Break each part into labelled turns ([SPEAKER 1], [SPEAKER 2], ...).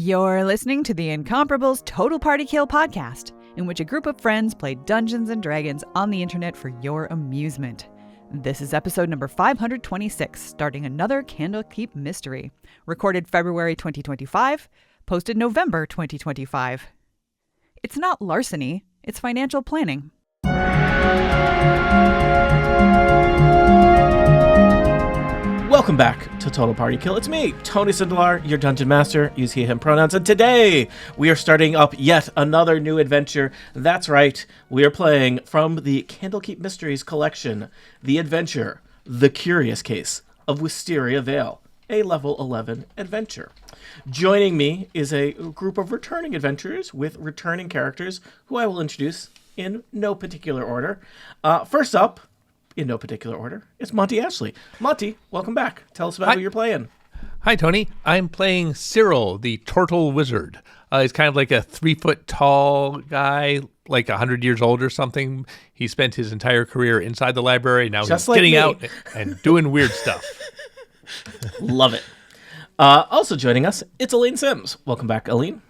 [SPEAKER 1] You're listening to the Incomparables Total Party Kill podcast, in which a group of friends play Dungeons and Dragons on the internet for your amusement. This is episode number 526, starting another Candlekeep mystery. Recorded February 2025, posted November 2025. It's not larceny, it's financial planning.
[SPEAKER 2] Welcome back to Total Party Kill. It's me, Tony Sindelar, your Dungeon Master. Use he, him pronouns. And today, we are starting up yet another new adventure. That's right, we are playing from the Candlekeep Mysteries collection, the adventure, The Curious Case of Wisteria Vale, a level 11 adventure. Joining me is a group of returning adventurers with returning characters who I will introduce in no particular order. First up, in no particular order, it's Monty Ashley. Monty, welcome back. Tell us about who you're playing.
[SPEAKER 3] Hi, Tony. I'm playing Cyril, the Turtle Wizard. He's kind of like a 3-foot tall guy, like 100 years old or something. He spent his entire career inside the library. Now
[SPEAKER 2] Just
[SPEAKER 3] he's
[SPEAKER 2] like
[SPEAKER 3] getting
[SPEAKER 2] me.
[SPEAKER 3] out and doing weird stuff.
[SPEAKER 2] Love it. Also joining us, it's Aline Sims. Welcome back, Aline.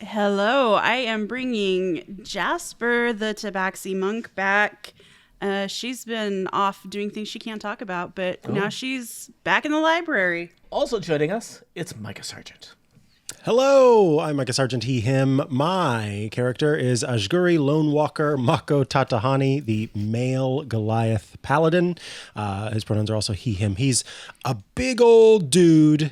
[SPEAKER 4] Hello, I am bringing Jasper the Tabaxi monk back. She's been off doing things she can't talk about, but now she's back in the library.
[SPEAKER 2] Also joining us, it's Micah Sargent.
[SPEAKER 5] Hello, I'm Micah Sargent, he, him. My character is Ashguri Lone Walker Mako Tatahani, the male Goliath paladin. His pronouns are also he, him. He's a big old dude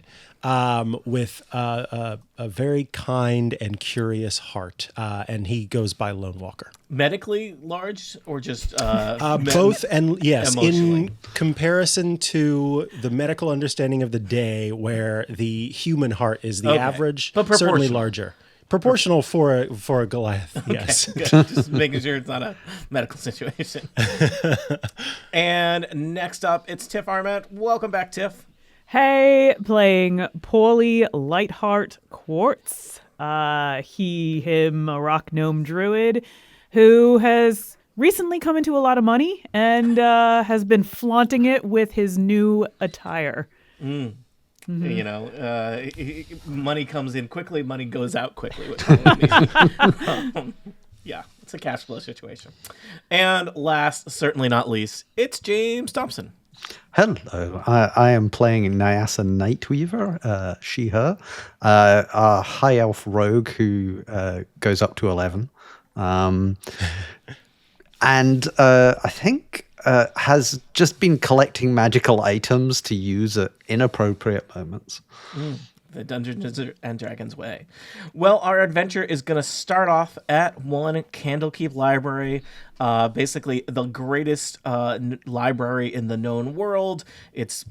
[SPEAKER 5] with a very kind and curious heart, and he goes by Lone Walker.
[SPEAKER 2] Medically large or just
[SPEAKER 5] both, and yes,
[SPEAKER 2] emotionally?
[SPEAKER 5] in comparison to the medical understanding of the day, where the human heart is the average,
[SPEAKER 2] but
[SPEAKER 5] certainly
[SPEAKER 2] proportional.
[SPEAKER 5] larger. Proportional for a Goliath, yes.
[SPEAKER 2] Good. Just making sure it's not a medical situation. And next up, it's Tiff Arment. Welcome back, Tiff.
[SPEAKER 1] Hey, playing Paulie Lightheart Quartz. He, him, a rock gnome druid who has recently come into a lot of money and has been flaunting it with his new attire.
[SPEAKER 2] Mm-hmm. You know, money comes in quickly, money goes out quickly. Yeah, it's a cash flow situation. And last, certainly not least, it's James Thompson.
[SPEAKER 6] Hello, I am playing Nyasa Nightweaver, she, her, a high elf rogue who goes up to 11. And I think has just been collecting magical items to use at inappropriate moments.
[SPEAKER 2] The Dungeons and Dragons way. Well, our adventure is going to start off at one Candlekeep library, basically the greatest library in the known world. It's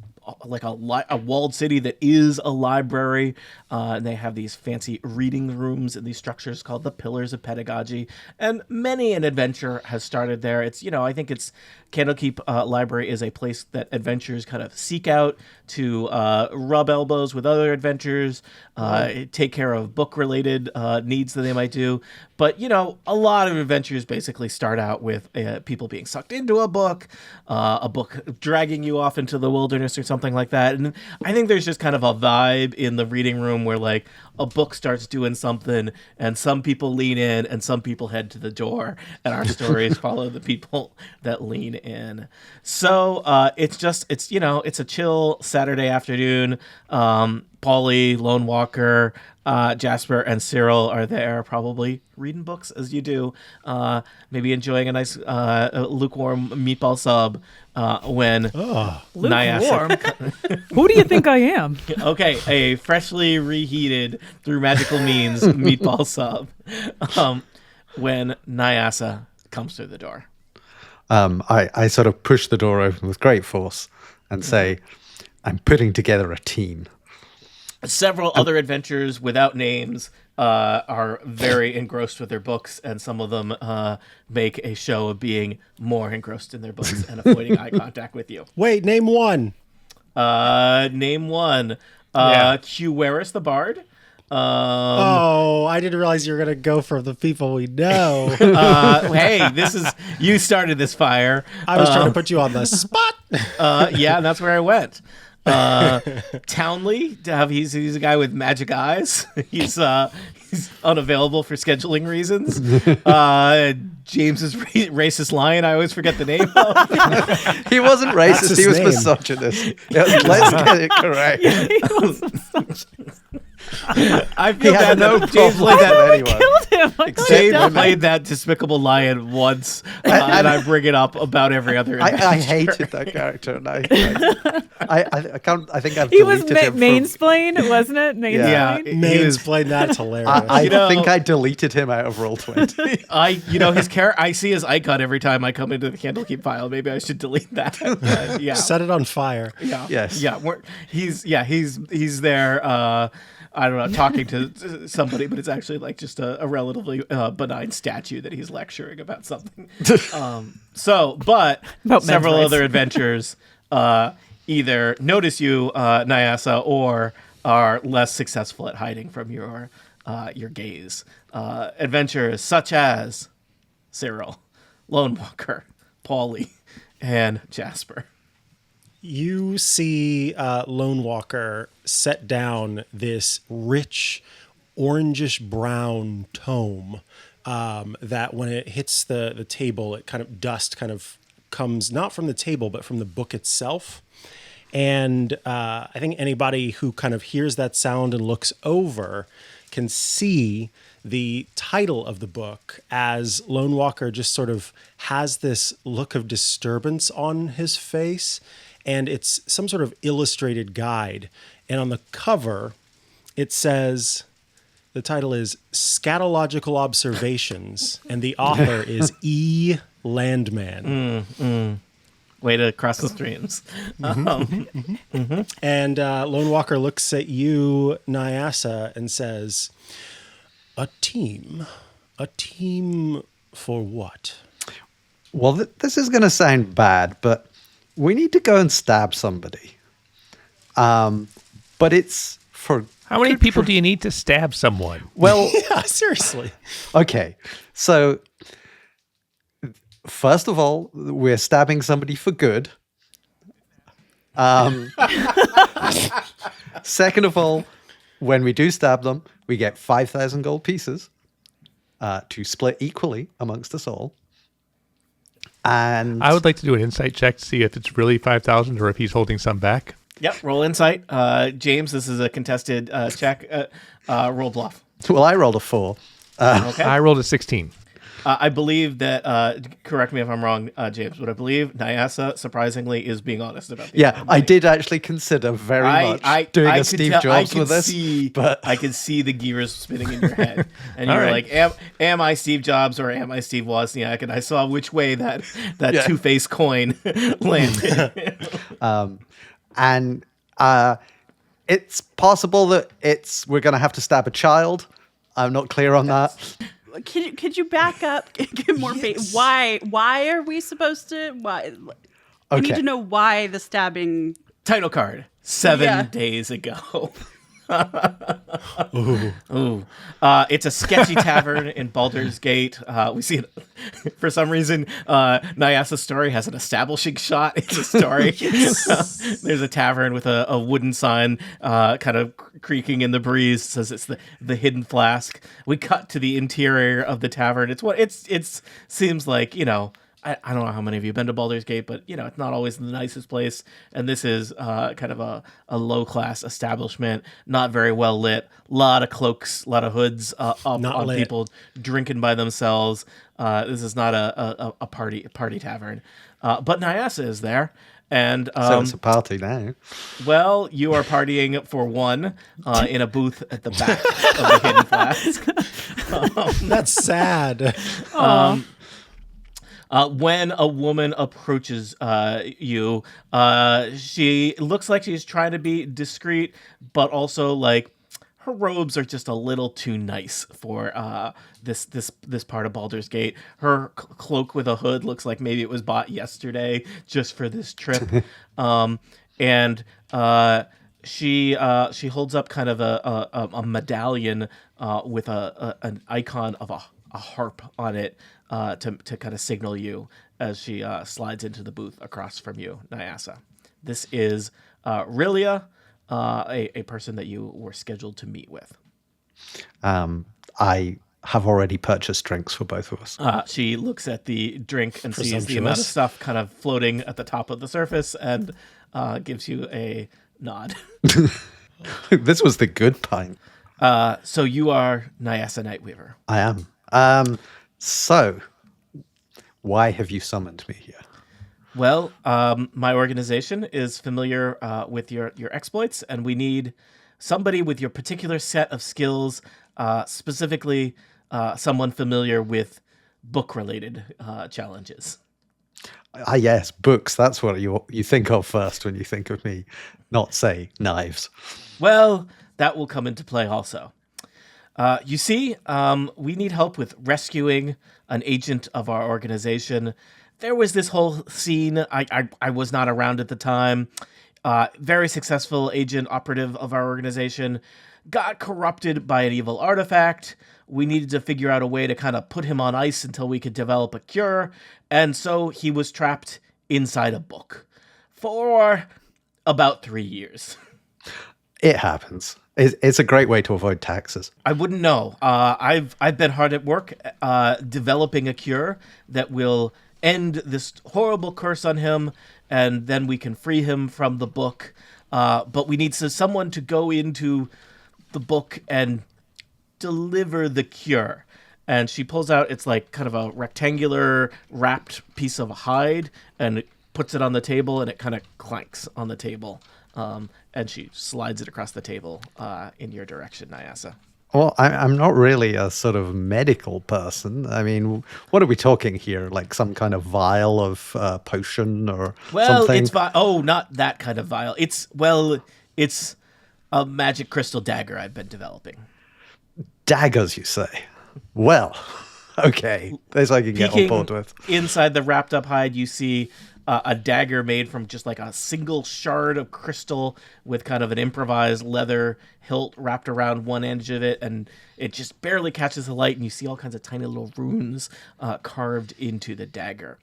[SPEAKER 2] like a walled city that is a library, and they have these fancy reading rooms and these structures called the Pillars of Pedagogy, and many an adventure has started there. It's, you know, I think it's Candlekeep Library is a place that adventurers kind of seek out to rub elbows with other adventurers, take care of book-related needs that they might do. But, you know, a lot of adventures basically start out with people being sucked into a book dragging you off into the wilderness or something like that. And I think there's just kind of a vibe in the reading room where, like, a book starts doing something and some people lean in and some people head to the door, and our stories follow the people that lean in. So it's a chill Saturday afternoon. Paulie, Lone Walker, Jasper, and Cyril are there, probably reading books as you do, maybe enjoying a nice lukewarm meatball sub when
[SPEAKER 1] Lukewarm? Who do you think I am?
[SPEAKER 2] Okay, a freshly reheated through magical means meatball sub when Nyasa comes through the door.
[SPEAKER 6] I sort of push the door open with great force and say, I'm putting together a team.
[SPEAKER 2] Several other adventurers without names are very engrossed with their books, and some of them make a show of being more engrossed in their books and avoiding eye contact with you.
[SPEAKER 5] Wait, name one.
[SPEAKER 2] Name one. Queris the Bard.
[SPEAKER 5] I didn't realize you were going to go for the people we know.
[SPEAKER 2] Hey, you started this fire.
[SPEAKER 5] I was trying to put you on the spot.
[SPEAKER 2] Yeah, and that's where I went. Townley, he's a guy with magic eyes. He's unavailable for scheduling reasons. James's racist lion, I always forget the name of.
[SPEAKER 6] He wasn't racist.
[SPEAKER 5] his
[SPEAKER 6] He was
[SPEAKER 5] name.
[SPEAKER 6] misogynist. Let's get it correct.
[SPEAKER 2] I
[SPEAKER 6] He
[SPEAKER 2] feel
[SPEAKER 6] had
[SPEAKER 2] bad
[SPEAKER 6] no
[SPEAKER 2] that James
[SPEAKER 6] problem
[SPEAKER 2] played
[SPEAKER 6] with
[SPEAKER 2] that.
[SPEAKER 6] anyone.
[SPEAKER 1] Killed him. I thought he
[SPEAKER 2] James
[SPEAKER 1] died.
[SPEAKER 2] played that despicable lion once, and I bring it up about every other.
[SPEAKER 6] I
[SPEAKER 2] adventure.
[SPEAKER 6] hated that character, and I can't. I think I've
[SPEAKER 1] He was
[SPEAKER 6] deleted him from.
[SPEAKER 1] mainsplained, wasn't it? Mainsplained.
[SPEAKER 2] Yeah.
[SPEAKER 5] Mains played that's hilarious.
[SPEAKER 6] I
[SPEAKER 2] You know-
[SPEAKER 6] think I deleted him out of Roll20.
[SPEAKER 2] His character. I see his icon every time I come into the Candlekeep file. Maybe I should delete that. Yeah.
[SPEAKER 5] Set it on fire.
[SPEAKER 2] Yeah.
[SPEAKER 6] Yes.
[SPEAKER 2] Yeah. He's there. I don't know, talking to somebody, but it's actually like just a relatively benign statue that he's lecturing about something. But
[SPEAKER 1] About
[SPEAKER 2] several
[SPEAKER 1] men's
[SPEAKER 2] other
[SPEAKER 1] rights.
[SPEAKER 2] adventures either notice you, Nyasa, or are less successful at hiding from your gaze. Adventures such as Cyril, Lone Walker, Paulie, and Jasper.
[SPEAKER 5] You see Lone Walker set down this rich orangish brown tome that when it hits the table, it kind of dust kind of comes not from the table, but from the book itself. And I think anybody who kind of hears that sound and looks over can see the title of the book as Lone Walker just sort of has this look of disturbance on his face. And it's some sort of illustrated guide. And on the cover, it says, the title is Scatological Observations, and the author is E. Landman.
[SPEAKER 2] Way to cross the streams.
[SPEAKER 5] And Lone Walker looks at you, Nyasa, and says, a team for what?
[SPEAKER 6] Well, this is going to sound bad, but we need to go and stab somebody. But it's for...
[SPEAKER 3] How many people do you need to stab someone?
[SPEAKER 6] Well,
[SPEAKER 5] Yeah, seriously.
[SPEAKER 6] okay. So, first of all, we're stabbing somebody for good. Second of all, when we do stab them, we get 5,000 gold pieces to split equally amongst us all. And
[SPEAKER 3] I would like to do an insight check to see if it's really 5,000 or if he's holding some back.
[SPEAKER 2] Yep, roll insight. James, this is a contested check. Roll bluff.
[SPEAKER 6] well, I rolled a 4.
[SPEAKER 2] Okay.
[SPEAKER 3] I rolled a 16.
[SPEAKER 2] I believe that, correct me if I'm wrong, James, but I believe Nyasa, surprisingly, is being honest about the
[SPEAKER 6] Yeah,
[SPEAKER 2] amount of
[SPEAKER 6] I
[SPEAKER 2] money.
[SPEAKER 6] did actually consider very much doing a Steve Jobs with this. But
[SPEAKER 2] I can see the gears spinning in your head. And
[SPEAKER 3] All
[SPEAKER 2] you're
[SPEAKER 3] right.
[SPEAKER 2] like, am I Steve Jobs or am I Steve Wozniak? And I saw which way that
[SPEAKER 6] Yeah.
[SPEAKER 2] two-faced coin landed.
[SPEAKER 6] and it's possible that we're going to have to stab a child. I'm not clear on that.
[SPEAKER 4] Could you back up? Get more faith. Why are we supposed to? Why? We need
[SPEAKER 6] Okay.
[SPEAKER 4] to know why the stabbing.
[SPEAKER 2] Title card, 7
[SPEAKER 4] Yeah.
[SPEAKER 2] days ago. Ooh. It's a sketchy tavern in Baldur's Gate. We see it for some reason. Nyasa's story has an establishing shot in the story. There's a tavern with a wooden sign, kind of creaking in the breeze. It says it's the hidden flask. We cut to the interior of the tavern. It's seems like, you know, I don't know how many of you have been to Baldur's Gate, but, you know, it's not always the nicest place. And this is kind of a low-class establishment, not very well lit. A lot of cloaks, a lot of hoods up
[SPEAKER 5] Not
[SPEAKER 2] on
[SPEAKER 5] lit.
[SPEAKER 2] people drinking by themselves. This is not a party tavern. But Nyasa is there. And,
[SPEAKER 6] So it's a party now.
[SPEAKER 2] well, you are partying for one in a booth at the back of the Hidden Flask.
[SPEAKER 5] That's sad.
[SPEAKER 2] When a woman approaches you, she looks like she's trying to be discreet, but also like her robes are just a little too nice for this part of Baldur's Gate. Her cloak with a hood looks like maybe it was bought yesterday just for this trip, and she holds up kind of a medallion with an icon of a harp on it. To kind of signal you as she slides into the booth across from you, Nyasa. This is Rilia, a person that you were scheduled to meet with.
[SPEAKER 6] I have already purchased drinks for both of us.
[SPEAKER 2] She looks at the drink and sees the amount of stuff kind of floating at the top of the surface and gives you a nod.
[SPEAKER 6] This was the good pint.
[SPEAKER 2] So you are Nyasa Nightweaver.
[SPEAKER 6] I am. So, why have you summoned me here?
[SPEAKER 2] Well, my organization is familiar with your exploits, and we need somebody with your particular set of skills, specifically someone familiar with book-related challenges.
[SPEAKER 6] Yes, books. That's what you think of first when you think of me, not, say, knives.
[SPEAKER 2] Well, that will come into play also. You see, we need help with rescuing an agent of our organization. There was this whole scene. I was not around at the time. Very successful agent operative of our organization got corrupted by an evil artifact. We needed to figure out a way to kind of put him on ice until we could develop a cure. And so he was trapped inside a book for about 3 years.
[SPEAKER 6] It happens. It's a great way to avoid taxes.
[SPEAKER 2] I wouldn't know. I've been hard at work developing a cure that will end this horrible curse on him, and then we can free him from the book. But we need someone to go into the book and deliver the cure. And she pulls out, it's like kind of a rectangular wrapped piece of hide, and it puts it on the table, and it kind of clanks on the table. And she slides it across the table in your direction, Nyasa.
[SPEAKER 6] Well, I'm not really a sort of medical person. I mean, what are we talking here? Like some kind of vial of potion or something?
[SPEAKER 2] It's not that kind of vial. It's a magic crystal dagger I've been developing.
[SPEAKER 6] Daggers, you say? Well, okay. This I can get on board with.
[SPEAKER 2] Inside the wrapped up hide, you see a dagger made from just like a single shard of crystal with kind of an improvised leather hilt wrapped around one edge of it, and it just barely catches the light, and you see all kinds of tiny little runes carved into the dagger.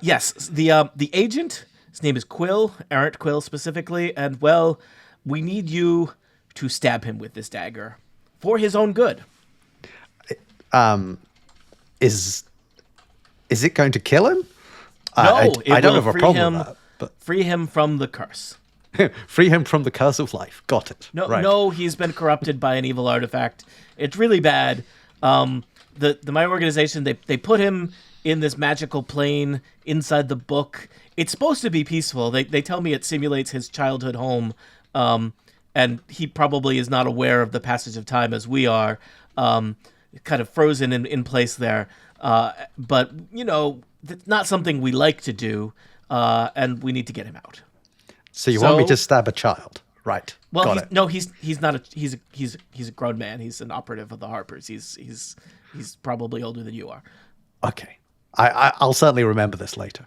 [SPEAKER 2] Yes, the agent, his name is Quill, Errant Quill specifically, and well, we need you to stab him with this dagger for his own good.
[SPEAKER 6] Is it going to kill him?
[SPEAKER 2] No,
[SPEAKER 6] I don't have a problem with that. But
[SPEAKER 2] free him from the curse.
[SPEAKER 6] free him from the curse of life. Got it.
[SPEAKER 2] No,
[SPEAKER 6] right.
[SPEAKER 2] no, he's been corrupted by an evil artifact. It's really bad. My organization, they put him in this magical plane inside the book. It's supposed to be peaceful. They tell me it simulates his childhood home, and he probably is not aware of the passage of time as we are, kind of frozen in place there. But, you know, that's not something we like to do, and we need to get him out.
[SPEAKER 6] So you want me to stab a child, right?
[SPEAKER 2] Well, he's not he's a grown man. He's an operative of the Harpers. He's probably older than you are.
[SPEAKER 6] Okay, I'll certainly remember this later.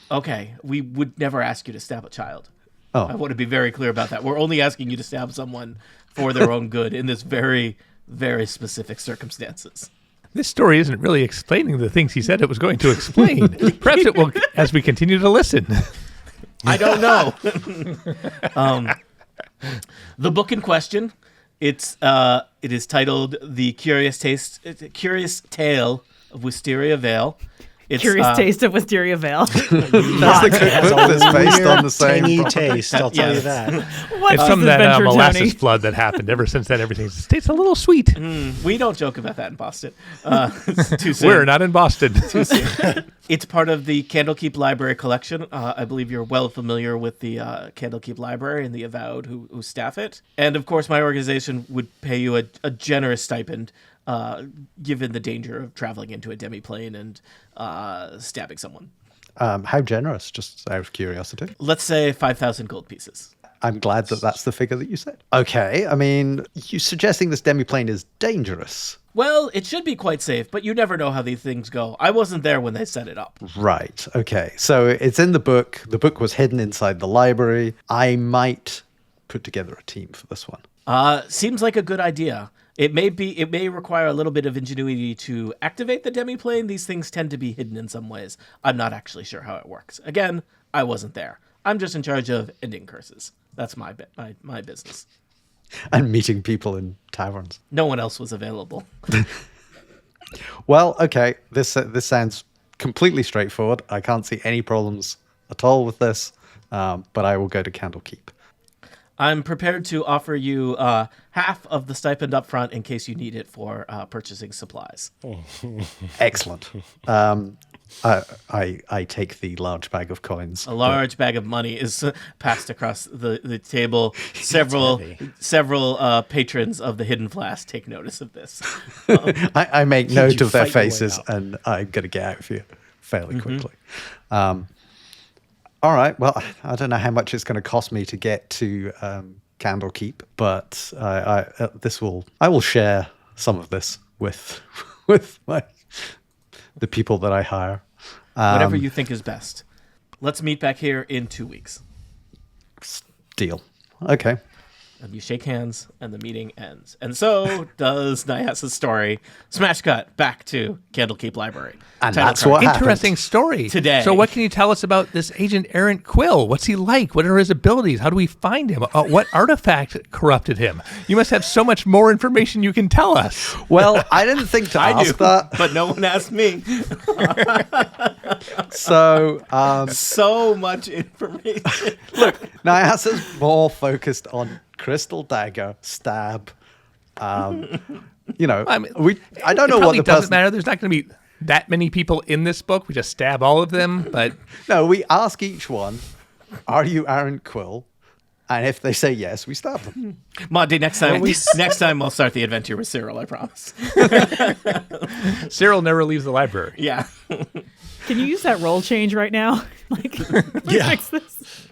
[SPEAKER 2] Okay, we would never ask you to stab a child.
[SPEAKER 6] Oh.
[SPEAKER 2] I want to be very clear about that. We're only asking you to stab someone for their own good in this very, very specific circumstances.
[SPEAKER 3] This story isn't really explaining the things he said it was going to explain. Perhaps it will as we continue to listen.
[SPEAKER 2] I don't know. The book in question, it is titled "The Curious Tale of Wisteria Vale." It's,
[SPEAKER 1] Curious Taste of Wisteria Vale.
[SPEAKER 6] That's the cookbook that's based on the same
[SPEAKER 5] tangy
[SPEAKER 6] product.
[SPEAKER 5] taste, I'll tell you that.
[SPEAKER 1] What's
[SPEAKER 3] It's from
[SPEAKER 1] this
[SPEAKER 3] that
[SPEAKER 1] adventure,
[SPEAKER 3] molasses
[SPEAKER 1] Tony?
[SPEAKER 3] flood that happened. Ever since then, everything tastes a little sweet.
[SPEAKER 2] We don't joke about that in Boston. It's too soon.
[SPEAKER 3] We're not in Boston.
[SPEAKER 2] It's part of the Candlekeep Library collection. I believe you're well familiar with the Candlekeep Library and the Avowed who staff it. And of course, my organization would pay you a generous stipend, given the danger of traveling into a demiplane and stabbing someone.
[SPEAKER 6] How generous, just out of curiosity?
[SPEAKER 2] Let's say 5,000 gold pieces.
[SPEAKER 6] I'm glad that's the figure that you said. Okay, I mean, you suggesting this demiplane is dangerous.
[SPEAKER 2] Well, it should be quite safe, but you never know how these things go. I wasn't there when they set it up.
[SPEAKER 6] Right, okay. So it's in the book. The book was hidden inside the library. I might put together a team for this one.
[SPEAKER 2] Seems like a good idea. It may require a little bit of ingenuity to activate the demiplane. These things tend to be hidden in some ways. I'm not actually sure how it works. Again, I wasn't there. I'm just in charge of ending curses. That's my business.
[SPEAKER 6] And meeting people in taverns.
[SPEAKER 2] No one else was available.
[SPEAKER 6] Well, okay. This sounds completely straightforward. I can't see any problems at all with this, but I will go to Candlekeep.
[SPEAKER 2] I'm prepared to offer you half of the stipend up front in case you need it for purchasing supplies.
[SPEAKER 6] Excellent. I take the large bag of coins.
[SPEAKER 2] A large bag of money is passed across the table. Several patrons of the Hidden Flask take notice of this.
[SPEAKER 6] I make note
[SPEAKER 5] you
[SPEAKER 6] of their
[SPEAKER 5] fight your way
[SPEAKER 6] faces,
[SPEAKER 5] out.
[SPEAKER 6] and I'm going to get out of here fairly quickly. All right. Well, I don't know how much it's going to cost me to get to Candlekeep, but I will share some of this with the people that I hire.
[SPEAKER 2] Whatever you think is best. Let's meet back here in 2 weeks.
[SPEAKER 6] Deal. Okay.
[SPEAKER 2] And you shake hands, and the meeting ends. And so does Nyasa's story. Smash cut back to Candlekeep Library.
[SPEAKER 6] And
[SPEAKER 2] Title
[SPEAKER 6] that's
[SPEAKER 2] card.
[SPEAKER 6] what
[SPEAKER 3] Interesting story.
[SPEAKER 2] Today.
[SPEAKER 3] So what can you tell us about this Agent Errant Quill? What's he like? What are his abilities? How do we find him? What artifact corrupted him? You must have so much more information you can tell us.
[SPEAKER 6] Well, I didn't think to ask that.
[SPEAKER 2] But no one asked me.
[SPEAKER 6] So,
[SPEAKER 2] So much information.
[SPEAKER 6] Nyasa's more focused on crystal dagger, stab. I don't know what
[SPEAKER 3] Probably
[SPEAKER 6] the
[SPEAKER 3] doesn't
[SPEAKER 6] person.
[SPEAKER 3] matter. There's not going to be that many people in this book. We just stab all of them. But
[SPEAKER 6] No, we ask each one, "Are you Errant Quill?" And if they say yes, we stab them.
[SPEAKER 2] Monty, next time I'll start the adventure with Cyril, I promise.
[SPEAKER 3] Cyril never leaves the library.
[SPEAKER 2] Yeah.
[SPEAKER 1] Can you use that role change right now?
[SPEAKER 5] Yeah.
[SPEAKER 1] Fix this.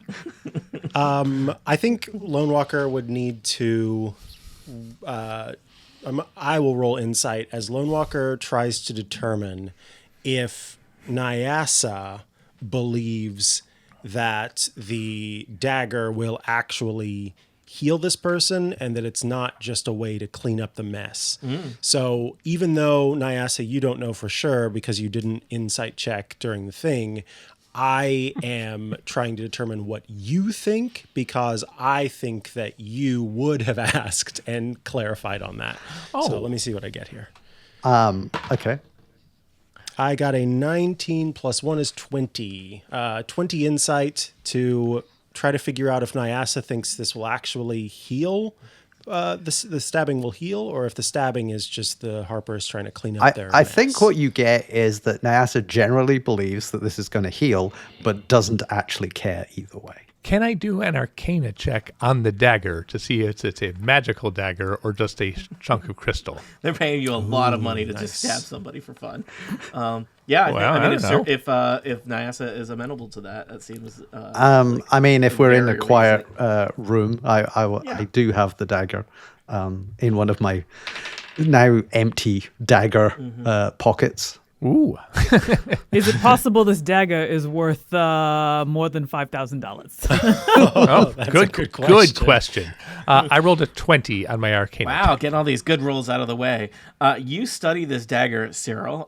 [SPEAKER 5] I think Lone Walker would need to. I will roll insight as Lone Walker tries to determine if Nyasa believes that the dagger will actually heal this person and that it's not just a way to clean up the mess. So even though Nyasa, you don't know for sure because you didn't insight check during the thing, I am trying to determine what you think because I think that you would have asked and clarified on that. So let me see what I get here.
[SPEAKER 6] Okay.
[SPEAKER 5] I got a 19 plus 1 is 20. 20 insight to try to figure out if Nyasa thinks this will actually heal. The stabbing will heal, or if the stabbing is just the Harpers trying to clean up their
[SPEAKER 6] I
[SPEAKER 5] mess.
[SPEAKER 6] think what you get is that Nyasa generally believes that this is going to heal, but doesn't actually care either way.
[SPEAKER 3] Can I do an Arcana check on the dagger to see if it's a magical dagger or just a chunk of crystal?
[SPEAKER 2] They're paying you a lot of money to just stab somebody for fun. Yeah,
[SPEAKER 3] Well, I don't know.
[SPEAKER 2] if Nyasa is amenable to that, that seems.
[SPEAKER 6] I mean, if we're in a
[SPEAKER 2] very
[SPEAKER 6] quiet room, I do have the dagger in one of my now empty dagger pockets.
[SPEAKER 3] Ooh.
[SPEAKER 1] Is it possible this dagger is worth more than $5,000?
[SPEAKER 3] Oh,
[SPEAKER 5] that's
[SPEAKER 3] good,
[SPEAKER 5] a good
[SPEAKER 3] good
[SPEAKER 5] question.
[SPEAKER 3] question. I rolled a 20 on my Arcana.
[SPEAKER 2] Wow, getting all these good rolls out of the way. You study this dagger, Cyril.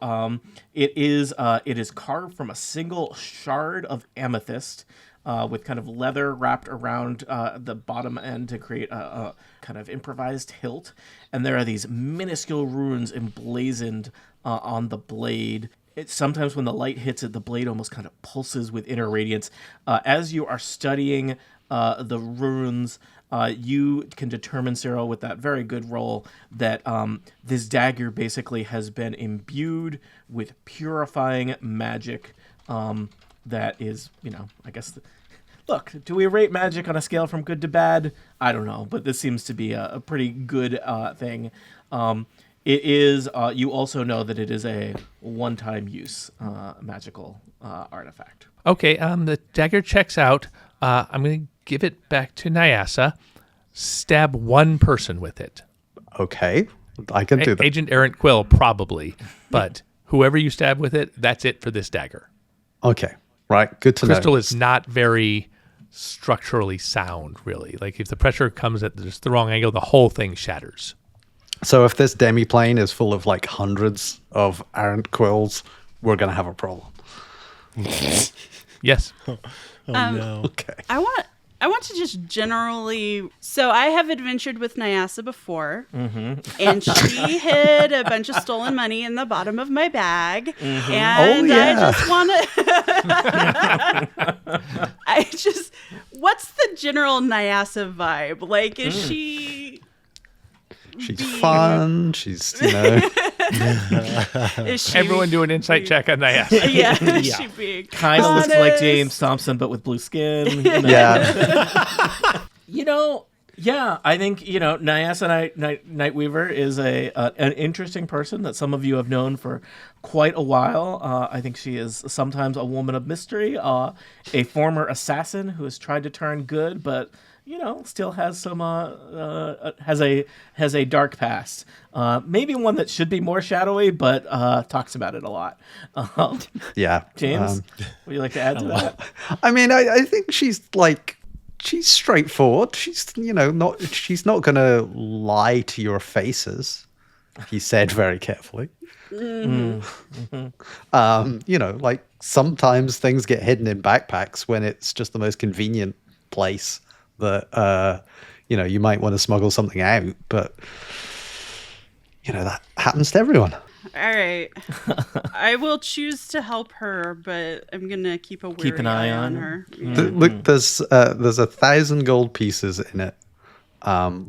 [SPEAKER 2] It is carved from a single shard of amethyst with kind of leather wrapped around the bottom end to create a kind of improvised hilt. And there are these minuscule runes emblazoned on the blade. Sometimes when the light hits it, the blade almost kind of pulses with inner radiance. As you are studying the runes, you can determine, Cyril, with that very good roll, that this dagger basically has been imbued with purifying magic that is, I guess... Look, do we rate magic on a scale from good to bad? I don't know, but this seems to be a pretty good thing. It is, you also know that it is a one-time use magical artifact.
[SPEAKER 3] Okay, the dagger checks out. I'm going to give it back to Nyasa. Stab one person with it.
[SPEAKER 6] Okay, I can do that.
[SPEAKER 3] Agent Errant Quill, probably. But whoever you stab with it, that's it for this dagger.
[SPEAKER 6] Okay, right, good to
[SPEAKER 3] Crystal
[SPEAKER 6] know.
[SPEAKER 3] is not very structurally sound, really. Like, if the pressure comes at just the wrong angle, the whole thing shatters.
[SPEAKER 6] So if this demiplane is full of like hundreds of errant quills, we're going to have a problem.
[SPEAKER 3] Yes.
[SPEAKER 5] Oh no.
[SPEAKER 6] Okay.
[SPEAKER 4] I want to just generally. So I have adventured with Nyasa before, and she hid a bunch of stolen money in the bottom of my bag, and
[SPEAKER 6] Oh, yeah.
[SPEAKER 4] I just want to. What's the general Nyasa vibe? Like, is she?
[SPEAKER 6] She's fun. She's,
[SPEAKER 4] Is she?
[SPEAKER 3] Everyone do an insight check on Nyasa.
[SPEAKER 4] Yeah, is she being
[SPEAKER 2] Kind of looks like
[SPEAKER 4] honest?
[SPEAKER 2] James Thompson, but with blue skin.
[SPEAKER 6] yeah.
[SPEAKER 2] Yeah, I think, Nyasa Nightweaver is an interesting person that some of you have known for quite a while. I think she is sometimes a woman of mystery, a former assassin who has tried to turn good, but still has some has a dark past. Maybe one that should be more shadowy, but talks about it a lot.
[SPEAKER 6] Yeah.
[SPEAKER 2] James, would you like to add to that?
[SPEAKER 6] I mean, I think she's straightforward. She's, she's not going to lie to your faces. He said very carefully. Sometimes things get hidden in backpacks when it's just the most convenient place that, you might want to smuggle something out, but that happens to everyone.
[SPEAKER 4] All right. I will choose to help her, but I'm gonna keep an eye on her. Yeah.
[SPEAKER 6] Look, there's 1,000 gold pieces in it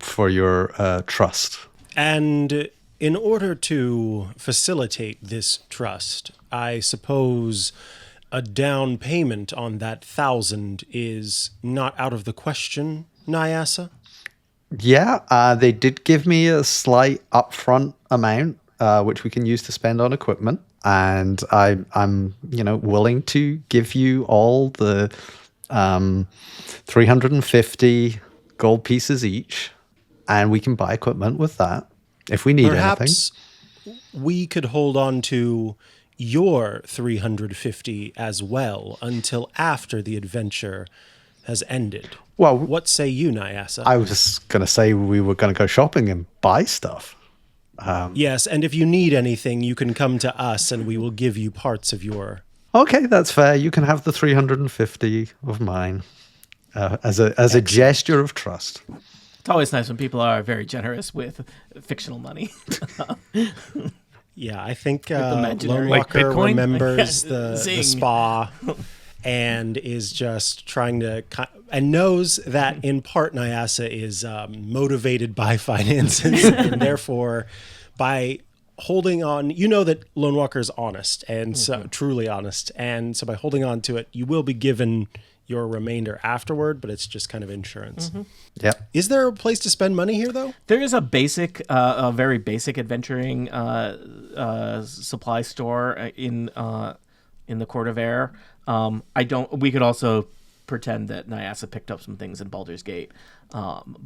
[SPEAKER 6] for your trust.
[SPEAKER 5] And in order to facilitate this trust, I suppose a down payment on that 1,000 is not out of the question, Nyasa?
[SPEAKER 6] Yeah, they did give me a slight upfront amount, which we can use to spend on equipment, and I'm willing to give you all the 350 gold pieces each, and we can buy equipment with that if we need anything.
[SPEAKER 5] Perhaps we could hold on to your 350 as well until after the adventure has ended.
[SPEAKER 6] Well,
[SPEAKER 5] What say you, Nyasa?
[SPEAKER 6] I was going to say we were going to go shopping and buy stuff.
[SPEAKER 5] Yes, and if you need anything, you can come to us and we will give you parts of your...
[SPEAKER 6] Okay, that's fair. You can have the 350 of mine as a gesture of trust.
[SPEAKER 2] It's always nice when people are very generous with fictional money.
[SPEAKER 5] Yeah, I think
[SPEAKER 2] imaginary.
[SPEAKER 5] Lone
[SPEAKER 3] Like
[SPEAKER 5] Walker
[SPEAKER 3] Bitcoin?
[SPEAKER 5] remembers the
[SPEAKER 2] Zing.
[SPEAKER 5] spa and is just trying to... And knows that in part Nyasa is motivated by finances and therefore by holding on... You know that Lone Walker is honest and so, truly honest. And so by holding on to it, you will be given your remainder afterward, but it's just kind of insurance.
[SPEAKER 6] Yep.
[SPEAKER 5] Is there a place to spend money here, though?
[SPEAKER 2] There is a very basic adventuring supply store in the Court of Air. We could also pretend that Nyasa picked up some things in Baldur's Gate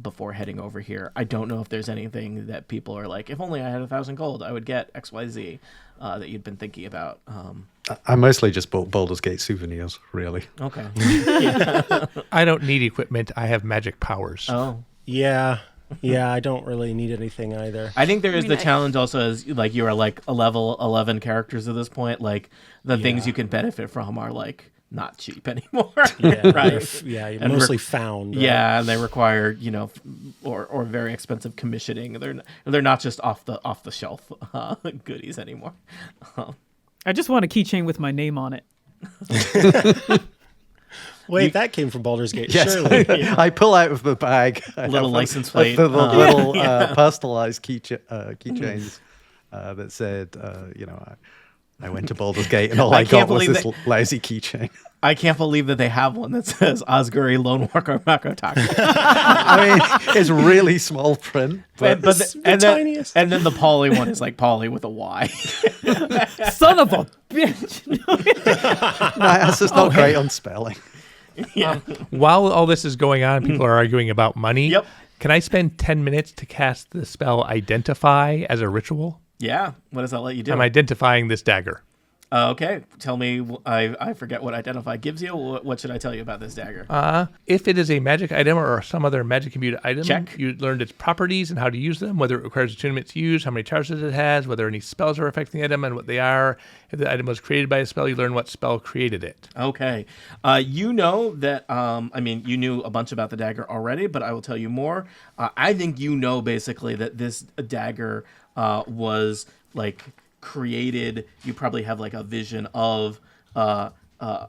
[SPEAKER 2] before heading over here. I don't know if there's anything that people are like, if only I had 1,000 gold, I would get XYZ that you'd been thinking about.
[SPEAKER 6] I mostly just bought Baldur's Gate souvenirs, really.
[SPEAKER 2] Okay.
[SPEAKER 3] I don't need equipment. I have magic powers.
[SPEAKER 2] Oh.
[SPEAKER 5] Yeah, I don't really need anything either.
[SPEAKER 2] I think there is the challenge also is like you are like a level 11 characters at this point. Like the things you can benefit from are like not cheap anymore.
[SPEAKER 5] Yeah,
[SPEAKER 2] right.
[SPEAKER 5] You're
[SPEAKER 2] And
[SPEAKER 5] mostly found. Right?
[SPEAKER 2] Yeah, and they require or very expensive commissioning. They're not just off the shelf goodies anymore.
[SPEAKER 7] I just want a keychain with my name on it.
[SPEAKER 5] Wait, that came from Baldur's Gate.
[SPEAKER 6] Yes,
[SPEAKER 5] Surely.
[SPEAKER 6] I pull out of the bag
[SPEAKER 2] Little license plate.
[SPEAKER 6] the little personalized keychains that said, I went to Baldur's Gate and all I got was this lousy keychain.
[SPEAKER 2] I can't believe that they have one that says Osguri Lone Walker Makotaka.
[SPEAKER 6] I mean, it's really small print, but
[SPEAKER 2] and then the Polly one is like Polly with a Y.
[SPEAKER 7] Son of a bitch!
[SPEAKER 6] Nyas not great on spelling.
[SPEAKER 3] While all this is going on, people are arguing about money.
[SPEAKER 2] Yep.
[SPEAKER 3] Can I spend 10 minutes to cast the spell Identify as a ritual?
[SPEAKER 2] Yeah. What does that let you do?
[SPEAKER 3] I'm identifying this dagger.
[SPEAKER 2] Okay, tell me. I forget what identify gives you. What should I tell you about this dagger?
[SPEAKER 3] If it is a magic item or some other magic imbued item,
[SPEAKER 2] Check.
[SPEAKER 3] you learned its properties and how to use them, whether it requires attunement to use, how many charges it has, whether any spells are affecting the item and what they are. If the item was created by a spell, you learn what spell created it.
[SPEAKER 2] Okay. You know that, you knew a bunch about the dagger already, but I will tell you more. I think you know basically that this dagger was like created. You probably have like a vision of an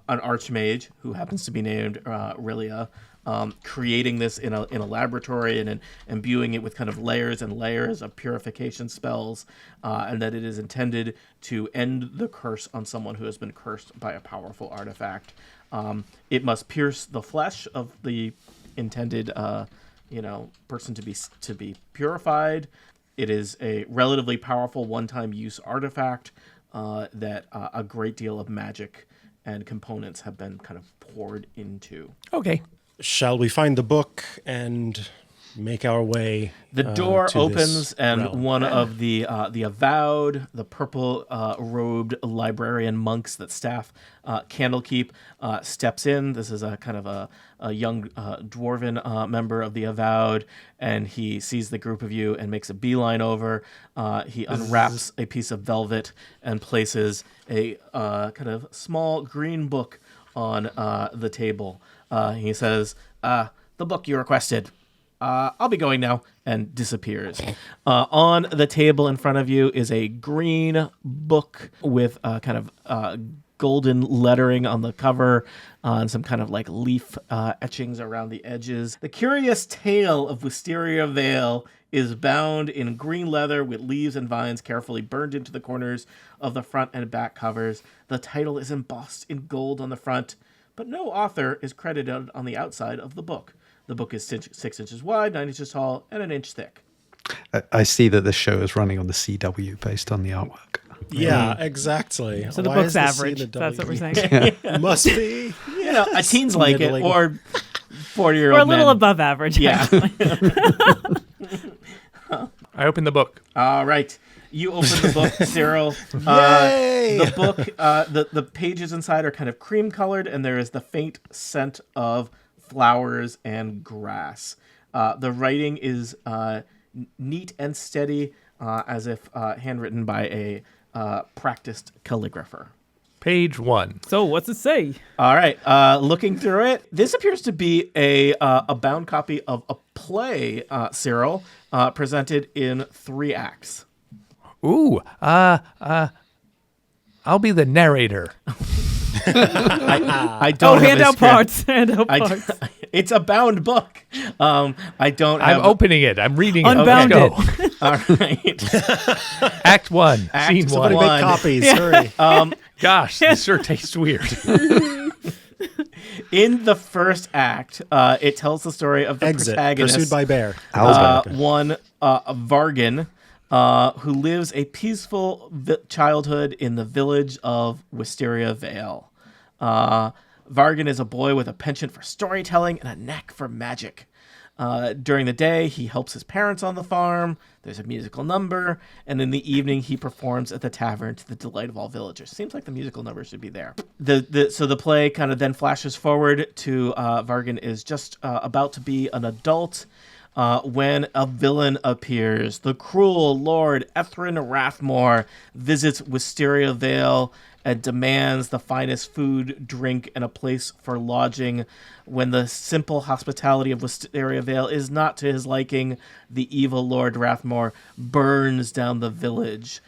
[SPEAKER 2] archmage who happens to be named Rilia, creating this in a laboratory and imbuing it with kind of layers and layers of purification spells, and that it is intended to end the curse on someone who has been cursed by a powerful artifact. It must pierce the flesh of the intended person to be purified. It is a relatively powerful one-time use artifact that a great deal of magic and components have been kind of poured into.
[SPEAKER 3] Okay.
[SPEAKER 5] Shall we find the book and make our way?
[SPEAKER 2] The door
[SPEAKER 5] to
[SPEAKER 2] opens,
[SPEAKER 5] this
[SPEAKER 2] and
[SPEAKER 5] realm?
[SPEAKER 2] one of the avowed, the purple robed librarian monks that staff Candlekeep steps in. This is a kind of a young dwarven member of the avowed, and he sees the group of you and makes a beeline over. He unwraps a piece of velvet and places a kind of small green book on the table. He says, "The book you requested. I'll be going now," and disappears. On the table in front of you is a green book with kind of golden lettering on the cover and some kind of like leaf etchings around the edges. The Curious Tale of Wisteria Vale is bound in green leather with leaves and vines carefully burned into the corners of the front and back covers. The title is embossed in gold on the front, but no author is credited on the outside of the book. The book is 6 inches wide, 9 inches tall, and an inch thick.
[SPEAKER 6] I see that this show is running on the CW based on the artwork.
[SPEAKER 5] Yeah, exactly.
[SPEAKER 7] So the
[SPEAKER 5] Why
[SPEAKER 7] book's
[SPEAKER 5] is the
[SPEAKER 7] average.
[SPEAKER 5] C the
[SPEAKER 7] That's what we're
[SPEAKER 5] W?
[SPEAKER 7] saying.
[SPEAKER 5] Must be.
[SPEAKER 2] A teens like
[SPEAKER 5] Middling.
[SPEAKER 2] it, or 40-year-old
[SPEAKER 7] We're a little
[SPEAKER 2] men.
[SPEAKER 7] above average.
[SPEAKER 2] Yeah.
[SPEAKER 3] I open the book.
[SPEAKER 2] All right. You open the book, Cyril.
[SPEAKER 5] Yay!
[SPEAKER 2] The book, the pages inside are kind of cream colored, and there is the faint scent of flowers and grass. The writing is neat and steady, as if handwritten by a practiced calligrapher.
[SPEAKER 3] Page 1.
[SPEAKER 7] So what's it say?
[SPEAKER 2] All right. Looking through it, this appears to be a bound copy of a play, Cyril, presented in 3 acts.
[SPEAKER 3] Ooh, I'll be the narrator.
[SPEAKER 2] I don't have
[SPEAKER 7] hand
[SPEAKER 2] a
[SPEAKER 7] out
[SPEAKER 2] script.
[SPEAKER 7] parts. Hand out parts.
[SPEAKER 2] It's a bound book. I don't have...
[SPEAKER 3] I'm opening it. I'm reading it.
[SPEAKER 7] Unbound
[SPEAKER 3] Let's go.
[SPEAKER 2] All right.
[SPEAKER 3] Act 1.
[SPEAKER 2] Act
[SPEAKER 3] Scene
[SPEAKER 5] Somebody
[SPEAKER 3] 1.
[SPEAKER 5] make copies. Hurry.
[SPEAKER 3] Gosh, this sure tastes weird.
[SPEAKER 2] In the first act, it tells the story of the
[SPEAKER 5] Exit.
[SPEAKER 2] protagonist,
[SPEAKER 5] Pursued by bear.
[SPEAKER 2] one Vargan, who lives a peaceful childhood in the village of Wisteria Vale. Vargan is a boy with a penchant for storytelling and a knack for magic. During the day, he helps his parents on the farm. There's a musical number, and in the evening, he performs at the tavern to the delight of all villagers. Seems like the musical number should be there. So the play kind of then flashes forward to Vargan is just about to be an adult when a villain appears. The cruel Lord Ethrin Rathmore visits Wisteria Vale and demands the finest food, drink, and a place for lodging. When the simple hospitality of Wisteria Vale is not to his liking, the evil Lord Rathmore burns down the village,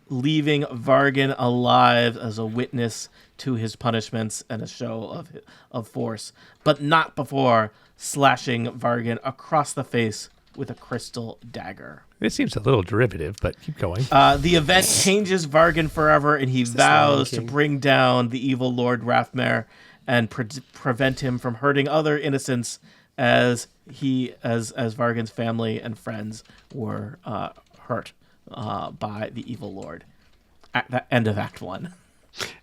[SPEAKER 2] leaving Vargan alive as a witness to his punishments and a show of force, but not before slashing Vargan across the face with a crystal dagger.
[SPEAKER 3] This seems a little derivative, but keep going.
[SPEAKER 2] The event changes Vargan forever, and he vows to bring down the evil Lord Rathmore and prevent him from hurting other innocents, as Vargan's family and friends were hurt by the evil Lord. At the end of Act 1.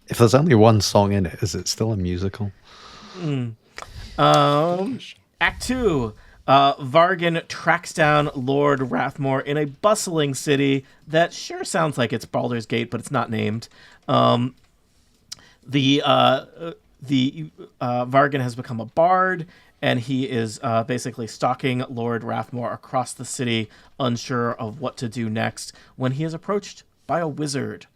[SPEAKER 6] If there's only one song in it, is it still a musical?
[SPEAKER 2] Act 2. Vargan tracks down Lord Rathmore in a bustling city that sure sounds like it's Baldur's Gate, but it's not named. The Vargan has become a bard, and he is basically stalking Lord Rathmore across the city, unsure of what to do next, when he is approached by a wizard.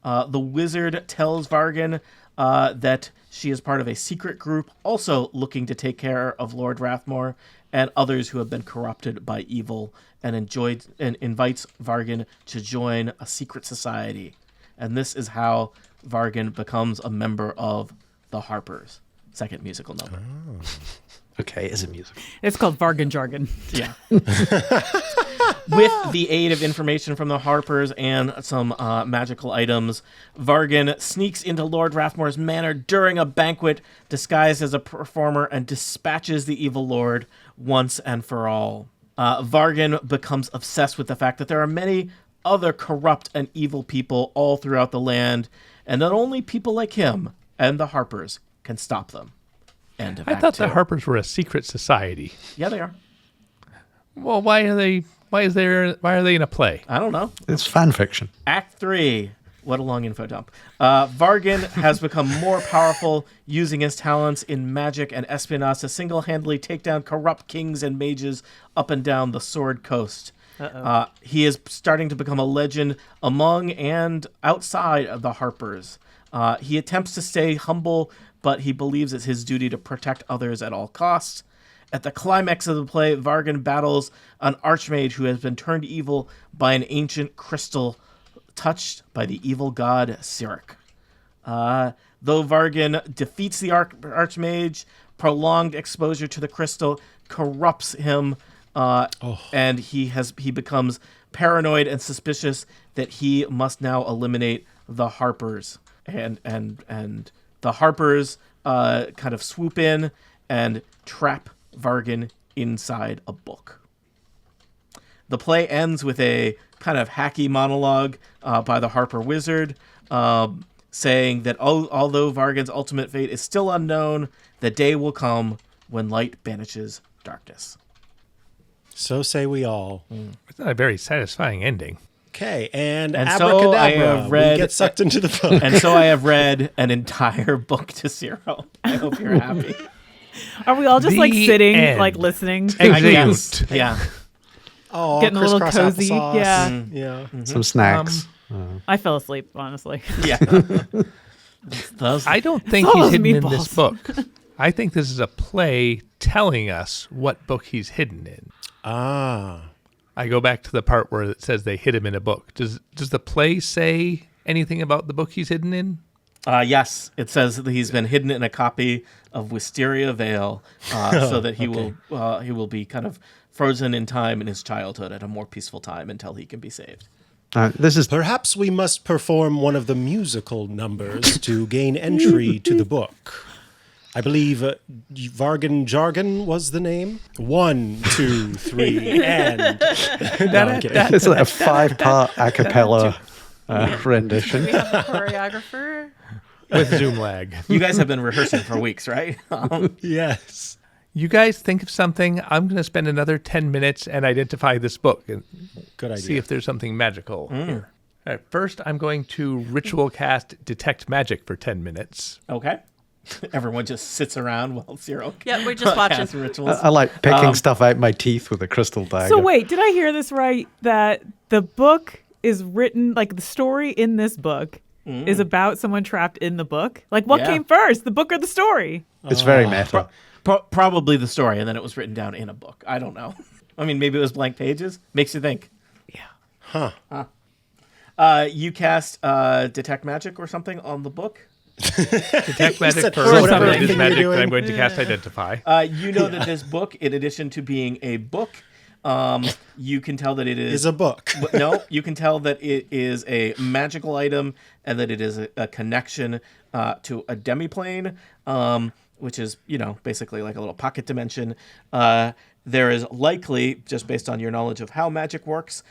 [SPEAKER 2] The wizard tells Vargan that she is part of a secret group also looking to take care of Lord Rathmore and others who have been corrupted by evil, and invites Vargan to join a secret society. And this is how Vargan becomes a member of the Harpers. Second musical number.
[SPEAKER 6] Oh. Okay, it's a musical.
[SPEAKER 1] It's called Vargan Jargon.
[SPEAKER 2] Yeah. With the aid of information from the Harpers and some magical items, Vargan sneaks into Lord Rathmore's manor during a banquet, disguised as a performer, and dispatches the evil lord once and for all. Vargan becomes obsessed with the fact that there are many other corrupt and evil people all throughout the land, and that only people like him and the Harpers can stop them. End of
[SPEAKER 3] I
[SPEAKER 2] Act
[SPEAKER 3] thought
[SPEAKER 2] 2.
[SPEAKER 3] the Harpers were a secret society.
[SPEAKER 2] Yeah, they are.
[SPEAKER 3] Well, why are they in a play?
[SPEAKER 2] I don't know.
[SPEAKER 6] It's fan fiction.
[SPEAKER 2] Act 3. What a long info dump. Vargan has become more powerful, using his talents in magic and espionage to single-handedly take down corrupt kings and mages up and down the Sword Coast. He is starting to become a legend among and outside of the Harpers. He attempts to stay humble, but he believes it's his duty to protect others at all costs. At the climax of the play, Vargan battles an archmage who has been turned evil by an ancient crystal touched by the evil god Cyric. Though Vargan defeats the archmage, prolonged exposure to the crystal corrupts him, and he becomes paranoid and suspicious that he must now eliminate the Harpers. And the Harpers kind of swoop in and trap Vargan inside a book. The play ends with a kind of hacky monologue by the Harper wizard, saying that although Vargan's ultimate fate is still unknown, the day will come when light banishes darkness.
[SPEAKER 5] So say we all.
[SPEAKER 3] It's not a very satisfying ending.
[SPEAKER 5] Okay, and
[SPEAKER 2] so I
[SPEAKER 5] abracadabra,
[SPEAKER 2] have read,
[SPEAKER 5] we get sucked into the book.
[SPEAKER 2] And so I have read an entire book to Cyril. I hope you're happy.
[SPEAKER 1] Are we all just like
[SPEAKER 3] The
[SPEAKER 1] sitting,
[SPEAKER 3] end.
[SPEAKER 1] like listening?
[SPEAKER 2] I guess.
[SPEAKER 3] Execute.
[SPEAKER 2] Yeah.
[SPEAKER 5] Oh,
[SPEAKER 1] Getting a little
[SPEAKER 5] crisscross
[SPEAKER 1] cozy,
[SPEAKER 5] applesauce.
[SPEAKER 1] yeah.
[SPEAKER 5] Yeah.
[SPEAKER 6] Some snacks.
[SPEAKER 1] I fell asleep, honestly.
[SPEAKER 2] Yeah.
[SPEAKER 3] I don't think
[SPEAKER 1] It's all
[SPEAKER 3] he's
[SPEAKER 1] those
[SPEAKER 3] hidden in this
[SPEAKER 1] meatballs.
[SPEAKER 3] book. I think this is a play telling us what book he's hidden in.
[SPEAKER 5] Ah.
[SPEAKER 3] I go back to the part where it says they hid him in a book. Does the play say anything about the book he's hidden in?
[SPEAKER 2] Yes, it says that he's been hidden in a copy of Wisteria Vale, so that he will be kind of frozen in time in his childhood at a more peaceful time until he can be saved.
[SPEAKER 6] This is
[SPEAKER 5] Perhaps we must perform one of the musical numbers to gain entry to the book. I believe Vargan Jargon was the name. 1, 2, 3, and... No, I'm kidding.
[SPEAKER 6] it's like a 5-part a cappella rendition.
[SPEAKER 4] We have a choreographer.
[SPEAKER 3] With Zoom lag.
[SPEAKER 2] You guys have been rehearsing for weeks, right?
[SPEAKER 5] Yes.
[SPEAKER 3] You guys think of something. I'm going to spend another 10 minutes and identify this book and
[SPEAKER 5] Good idea.
[SPEAKER 3] see if there's something magical here. All right, first, I'm going to ritual cast Detect Magic for 10 minutes.
[SPEAKER 2] Okay. Everyone just sits around while Cyril
[SPEAKER 4] Yeah, we're just watching.
[SPEAKER 2] casts rituals.
[SPEAKER 6] I like picking stuff out my teeth with a crystal dagger.
[SPEAKER 1] So wait, did I hear this right? That the book is written, like the story in this book is about someone trapped in the book? Like what
[SPEAKER 2] Yeah.
[SPEAKER 1] came first, the book or the story?
[SPEAKER 6] It's very meta.
[SPEAKER 2] Probably the story, and then it was written down in a book. I don't know. I mean, maybe it was blank pages. Makes you think.
[SPEAKER 5] Huh.
[SPEAKER 2] You cast Detect Magic or something on the book.
[SPEAKER 3] Detect Magic
[SPEAKER 5] said
[SPEAKER 3] for
[SPEAKER 5] for
[SPEAKER 3] whatever
[SPEAKER 5] whatever
[SPEAKER 3] it is
[SPEAKER 5] thing
[SPEAKER 3] magic
[SPEAKER 5] you're
[SPEAKER 3] that I'm
[SPEAKER 5] doing.
[SPEAKER 3] going to cast Identify.
[SPEAKER 2] You know that this book, in addition to being a book, you can tell that it
[SPEAKER 5] Is a book.
[SPEAKER 2] No, you can tell that it is a magical item and that it is a connection to a demiplane, which is, basically like a little pocket dimension. There is likely, just based on your knowledge of how magic works,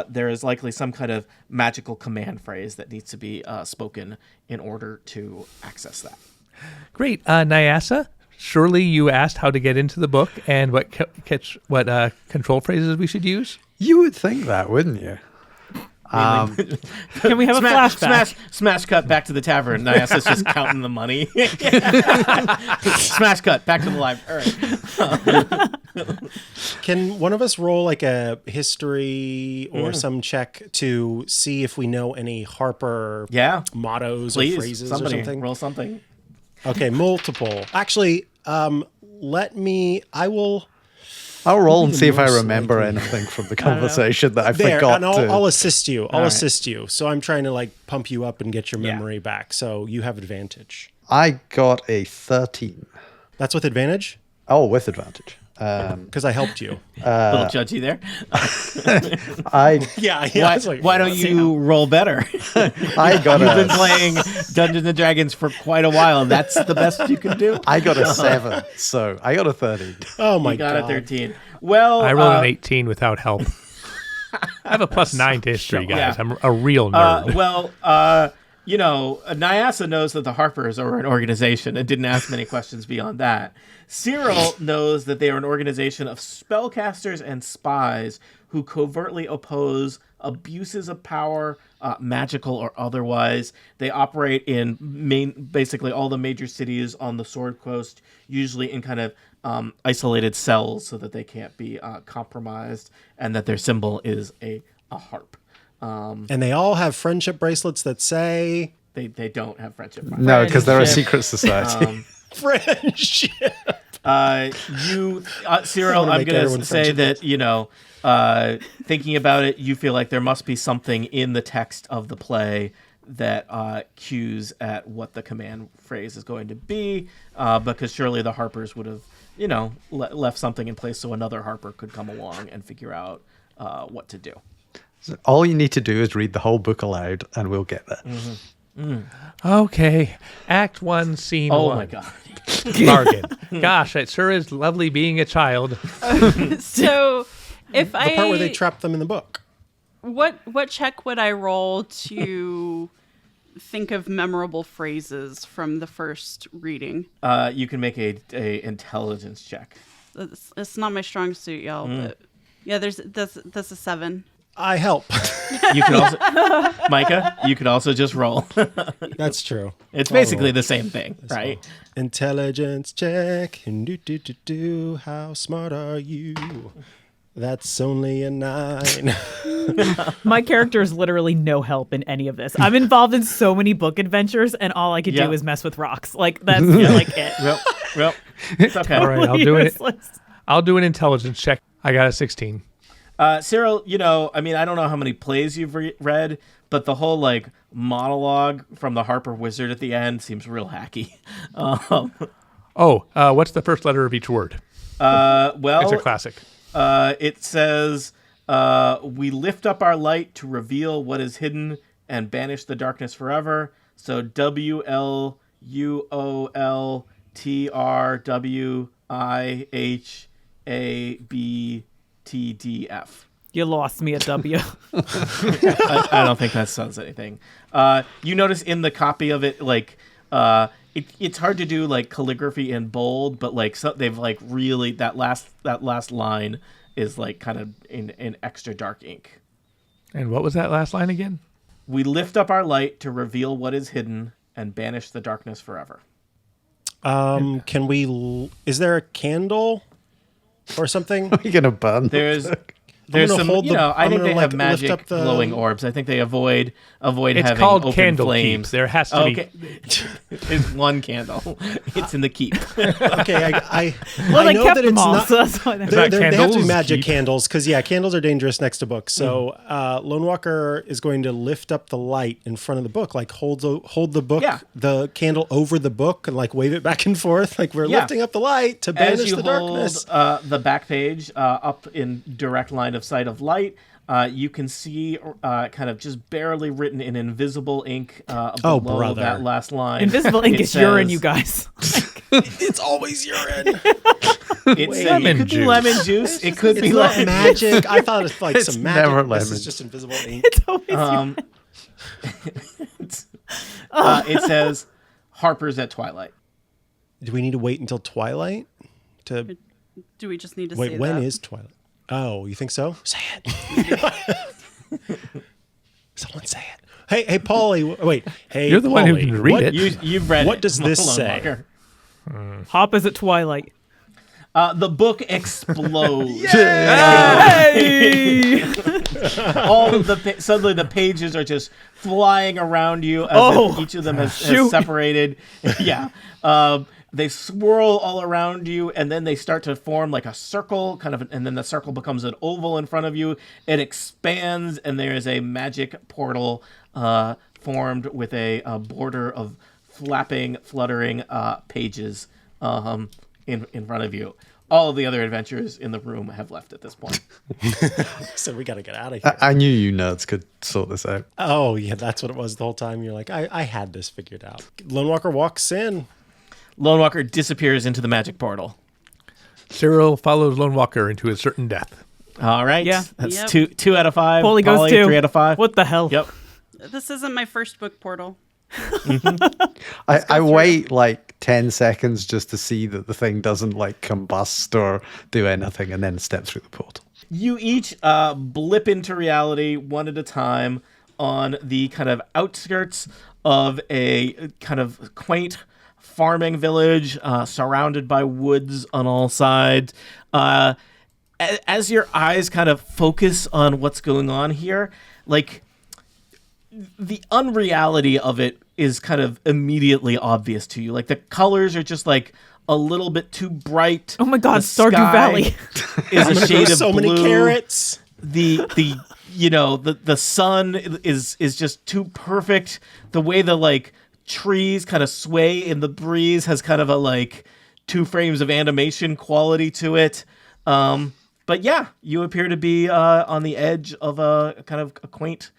[SPEAKER 2] there is likely some kind of magical command phrase that needs to be spoken in order to access that.
[SPEAKER 3] Great. Nyasa, surely you asked how to get into the book and what control phrases we should use?
[SPEAKER 6] You would think that, wouldn't you?
[SPEAKER 7] Can we have a flashback?
[SPEAKER 2] Smash cut back to the tavern. Nyasa's just counting the money. Smash cut back to the library.
[SPEAKER 5] Can one of us roll like a history or some check to see if we know any Harper mottos
[SPEAKER 2] Please,
[SPEAKER 5] or phrases
[SPEAKER 2] somebody
[SPEAKER 5] or something?
[SPEAKER 2] roll something.
[SPEAKER 5] Okay, multiple. Actually, I will...
[SPEAKER 6] I'll roll and
[SPEAKER 5] Even
[SPEAKER 6] see if I
[SPEAKER 5] most
[SPEAKER 6] remember
[SPEAKER 5] likely.
[SPEAKER 6] anything from the conversation that I
[SPEAKER 5] There,
[SPEAKER 6] forgot
[SPEAKER 5] and I'll assist you. I'll
[SPEAKER 2] right.
[SPEAKER 5] assist you. So I'm trying to like pump you up and get your memory back. So you have advantage.
[SPEAKER 6] I got a 13.
[SPEAKER 5] That's with advantage?
[SPEAKER 6] Oh, with advantage.
[SPEAKER 5] Because I helped you.
[SPEAKER 2] A little judgy there. Why don't you roll better?
[SPEAKER 6] I got
[SPEAKER 2] You've been playing Dungeons and Dragons for quite a while. That's the best you can do.
[SPEAKER 6] I got a 7, so I got a 13.
[SPEAKER 5] Oh my
[SPEAKER 2] You got
[SPEAKER 5] god.
[SPEAKER 2] a 13. Well,
[SPEAKER 3] I rolled an 18 without help. I have a +9 to history, guys. I'm a real nerd.
[SPEAKER 2] Nyasa knows that the Harpers are an organization and didn't ask many questions beyond that. Cyril knows that they are an organization of spellcasters and spies who covertly oppose abuses of power, magical or otherwise. They operate in basically all the major cities on the Sword Coast, usually in kind of isolated cells so that they can't be compromised, and that their symbol is a harp.
[SPEAKER 5] And they all have friendship bracelets that say
[SPEAKER 2] They don't have friendship.
[SPEAKER 6] No, because they're a secret society.
[SPEAKER 5] friendship.
[SPEAKER 2] Cyril,
[SPEAKER 5] wanna
[SPEAKER 2] I'm
[SPEAKER 5] make
[SPEAKER 2] going to
[SPEAKER 5] everyone
[SPEAKER 2] say
[SPEAKER 5] friendship
[SPEAKER 2] that, thinking about it, you feel like there must be something in the text of the play that cues at what the command phrase is going to be, because surely the Harpers would have, left something in place so another Harper could come along and figure out what to do.
[SPEAKER 6] So all you need to do is read the whole book aloud, and we'll get there.
[SPEAKER 3] Okay. Act 1, Scene 1.
[SPEAKER 2] Oh my god.
[SPEAKER 3] Bargain. Gosh, it sure is lovely being a child.
[SPEAKER 4] So, if
[SPEAKER 5] The part where they trap them in the book.
[SPEAKER 4] what check would I roll to think of memorable phrases from the first reading?
[SPEAKER 2] You can make a intelligence check.
[SPEAKER 4] It's not my strong suit, y'all, but yeah, that's a 7.
[SPEAKER 5] I help.
[SPEAKER 2] You could also, Micah, you could also just roll.
[SPEAKER 5] That's true.
[SPEAKER 2] It's basically the same thing, right?
[SPEAKER 5] Intelligence check. Do. How smart are you? That's only a 9.
[SPEAKER 7] My character is literally no help in any of this. I'm involved in so many book adventures, and all I could do is mess with rocks. Like that's like it.
[SPEAKER 2] Well, it's okay.
[SPEAKER 3] All right, I'll do an intelligence check. I got a 16.
[SPEAKER 2] Cyril, I don't know how many plays you've read, but the whole monologue from the Harper Wizard at the end seems real hacky.
[SPEAKER 3] What's the first letter of each word? It's a classic.
[SPEAKER 2] It says, we lift up our light to reveal what is hidden and banish the darkness forever. So WLUOLTRWIHABTDF.
[SPEAKER 7] You lost me at W.
[SPEAKER 2] I don't think that sounds anything. You notice in the copy of it, it's hard to do calligraphy in bold, but they've really that last line is kind of in extra dark ink.
[SPEAKER 3] And what was that last line again?
[SPEAKER 2] We lift up our light to reveal what is hidden and banish the darkness forever.
[SPEAKER 5] Can we? Is there a candle or something?
[SPEAKER 6] Are you going to burn?
[SPEAKER 2] There's some,
[SPEAKER 5] hold
[SPEAKER 2] I think they have
[SPEAKER 5] lift
[SPEAKER 2] magic
[SPEAKER 5] up the
[SPEAKER 2] glowing orbs. I think they avoid
[SPEAKER 3] It's
[SPEAKER 2] having
[SPEAKER 3] called
[SPEAKER 2] open
[SPEAKER 3] candle
[SPEAKER 2] flames.
[SPEAKER 3] keep. There has to be.
[SPEAKER 2] There's one candle. It's in the keep.
[SPEAKER 5] Okay, I
[SPEAKER 7] Well,
[SPEAKER 5] know
[SPEAKER 7] kept
[SPEAKER 5] that
[SPEAKER 7] them
[SPEAKER 5] it's
[SPEAKER 7] all,
[SPEAKER 5] not.
[SPEAKER 7] so that's why
[SPEAKER 5] They
[SPEAKER 3] not
[SPEAKER 5] have to be
[SPEAKER 3] candles?
[SPEAKER 5] magic
[SPEAKER 3] Keep.
[SPEAKER 5] candles because candles are dangerous next to books. So Lone Walker is going to lift up the light in front of the book, hold the book, the candle over the book, and wave it back and forth, we're lifting up the light to banish
[SPEAKER 2] As you
[SPEAKER 5] the
[SPEAKER 2] hold
[SPEAKER 5] darkness.
[SPEAKER 2] the back page up in direct line of sight of light, you can see kind of just barely written in invisible ink below
[SPEAKER 5] brother.
[SPEAKER 2] that last line.
[SPEAKER 7] Invisible ink
[SPEAKER 2] It
[SPEAKER 7] is urine,
[SPEAKER 2] says-
[SPEAKER 7] you guys.
[SPEAKER 5] It's always urine.
[SPEAKER 2] It
[SPEAKER 3] Lemon
[SPEAKER 2] could be
[SPEAKER 3] juice.
[SPEAKER 2] lemon juice. It could be
[SPEAKER 5] It's not
[SPEAKER 2] lemon
[SPEAKER 5] magic. I thought it's
[SPEAKER 6] It's
[SPEAKER 5] some
[SPEAKER 6] never
[SPEAKER 5] magic. This
[SPEAKER 6] lemon.
[SPEAKER 5] is just invisible ink.
[SPEAKER 7] It's always urine.
[SPEAKER 2] It says Harper's at Twilight.
[SPEAKER 5] Do we need to wait until twilight? To
[SPEAKER 4] Do we just need to
[SPEAKER 5] wait,
[SPEAKER 4] say
[SPEAKER 5] when
[SPEAKER 4] that?
[SPEAKER 5] is twilight? Oh, you think so? Say it. Someone say it. Hey, Paulie. Wait. Hey,
[SPEAKER 3] You're the one who
[SPEAKER 5] Paulie,
[SPEAKER 3] can read
[SPEAKER 5] what-
[SPEAKER 3] it.
[SPEAKER 2] You've read
[SPEAKER 5] What
[SPEAKER 2] it.
[SPEAKER 5] does this
[SPEAKER 2] Lone
[SPEAKER 5] say?
[SPEAKER 2] Walker.
[SPEAKER 7] Hop is at twilight.
[SPEAKER 2] The book explodes.
[SPEAKER 7] Hey!
[SPEAKER 2] All of suddenly the pages are just flying around you as if each of them has separated. Yeah. They swirl all around you, and then they start to form like a circle, and then the circle becomes an oval in front of you. It expands, and there is a magic portal formed with a border of flapping, fluttering pages in front of you. All of the other adventurers in the room have left at this point.
[SPEAKER 5] So we got to get out of here.
[SPEAKER 6] I knew you nerds could sort this out.
[SPEAKER 5] Oh, yeah, that's what it was the whole time. You're like, I had this figured out. Lone Walker walks in.
[SPEAKER 2] Lone Walker disappears into the magic portal.
[SPEAKER 3] Cyril follows Lone Walker into his certain death.
[SPEAKER 2] All right.
[SPEAKER 7] Yeah.
[SPEAKER 2] That's
[SPEAKER 4] Yep.
[SPEAKER 2] two out of 5.
[SPEAKER 7] Paulie goes 2.
[SPEAKER 2] 3 out of 5.
[SPEAKER 7] What the hell?
[SPEAKER 2] Yep.
[SPEAKER 4] This isn't my first book portal.
[SPEAKER 6] I wait like 10 seconds just to see that the thing doesn't like combust or do anything, and then step through the portal.
[SPEAKER 2] You each blip into reality one at a time on the kind of outskirts of a kind of quaint farming village surrounded by woods on all sides. As your eyes kind of focus on what's going on here, like the unreality of it is kind of immediately obvious to you. Like the colors are just like a little bit too bright.
[SPEAKER 7] Oh my God,
[SPEAKER 2] The
[SPEAKER 7] Stardew
[SPEAKER 2] sky
[SPEAKER 7] Valley.
[SPEAKER 2] is
[SPEAKER 5] I'm
[SPEAKER 2] a
[SPEAKER 5] gonna
[SPEAKER 2] shade
[SPEAKER 5] grow
[SPEAKER 2] of
[SPEAKER 5] so
[SPEAKER 2] blue.
[SPEAKER 5] many carrots.
[SPEAKER 2] The sun is just too perfect. The way the like trees kind of sway in the breeze has kind of a like 2 frames of animation quality to it. But yeah, you appear to be on the edge of a kind of a quaint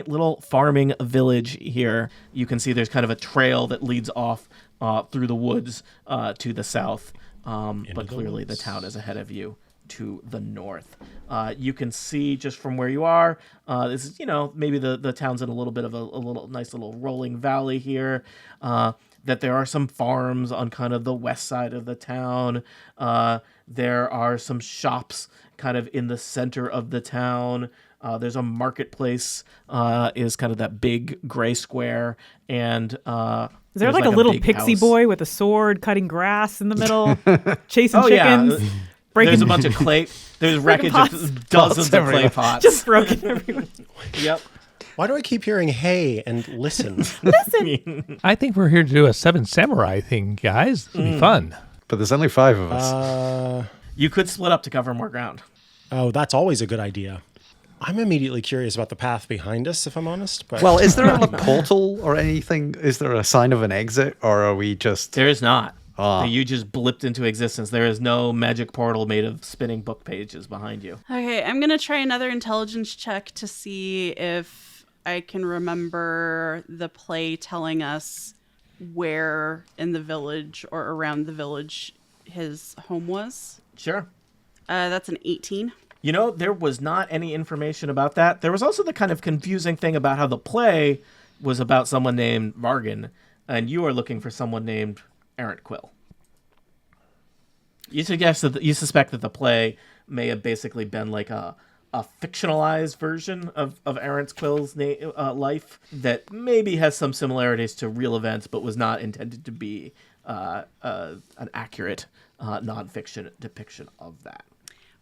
[SPEAKER 2] little farming village here. You can see there's kind of a trail that leads off through the woods to the south. But clearly the town is ahead of you to the north. You can see just from where you are, this is, maybe the town's in a little bit of a little nice little rolling valley here, that there are some farms on kind of the west side of the town. There are some shops kind of in the center of the town. There's a marketplace, is kind of that big gray square, and
[SPEAKER 7] Is there
[SPEAKER 2] there's
[SPEAKER 7] like a little
[SPEAKER 2] big
[SPEAKER 7] pixie
[SPEAKER 2] house.
[SPEAKER 7] boy with a sword cutting grass in the middle, chasing
[SPEAKER 2] Oh, yeah.
[SPEAKER 7] chickens, breaking
[SPEAKER 2] There's a bunch of clay. There's wreckage
[SPEAKER 7] pots.
[SPEAKER 2] of dozens of clay pots.
[SPEAKER 7] just broken everywhere.
[SPEAKER 2] Yep.
[SPEAKER 5] Why do I keep hearing hey and listen?
[SPEAKER 3] I think we're here to do a 7 Samurai thing, guys. It'll be fun.
[SPEAKER 6] But there's only 5 of us.
[SPEAKER 2] You could split up to cover more ground.
[SPEAKER 5] Oh, that's always a good idea. I'm immediately curious about the path behind us, if I'm honest. But
[SPEAKER 6] Well, is there a portal or anything? Is there a sign of an exit, or are we just...
[SPEAKER 2] There is not.
[SPEAKER 6] Ah.
[SPEAKER 2] You just blipped into existence. There is no magic portal made of spinning book pages behind you.
[SPEAKER 4] Okay, I'm going to try another intelligence check to see if I can remember the play telling us where in the village or around the village his home was.
[SPEAKER 2] Sure.
[SPEAKER 4] That's an 18.
[SPEAKER 2] There was not any information about that. There was also the kind of confusing thing about how the play was about someone named Vargan, and you are looking for someone named Errant Quill. You suspect that the play may have basically been like a fictionalized version of Errant Quill's life that maybe has some similarities to real events, but was not intended to be an accurate nonfiction depiction of that.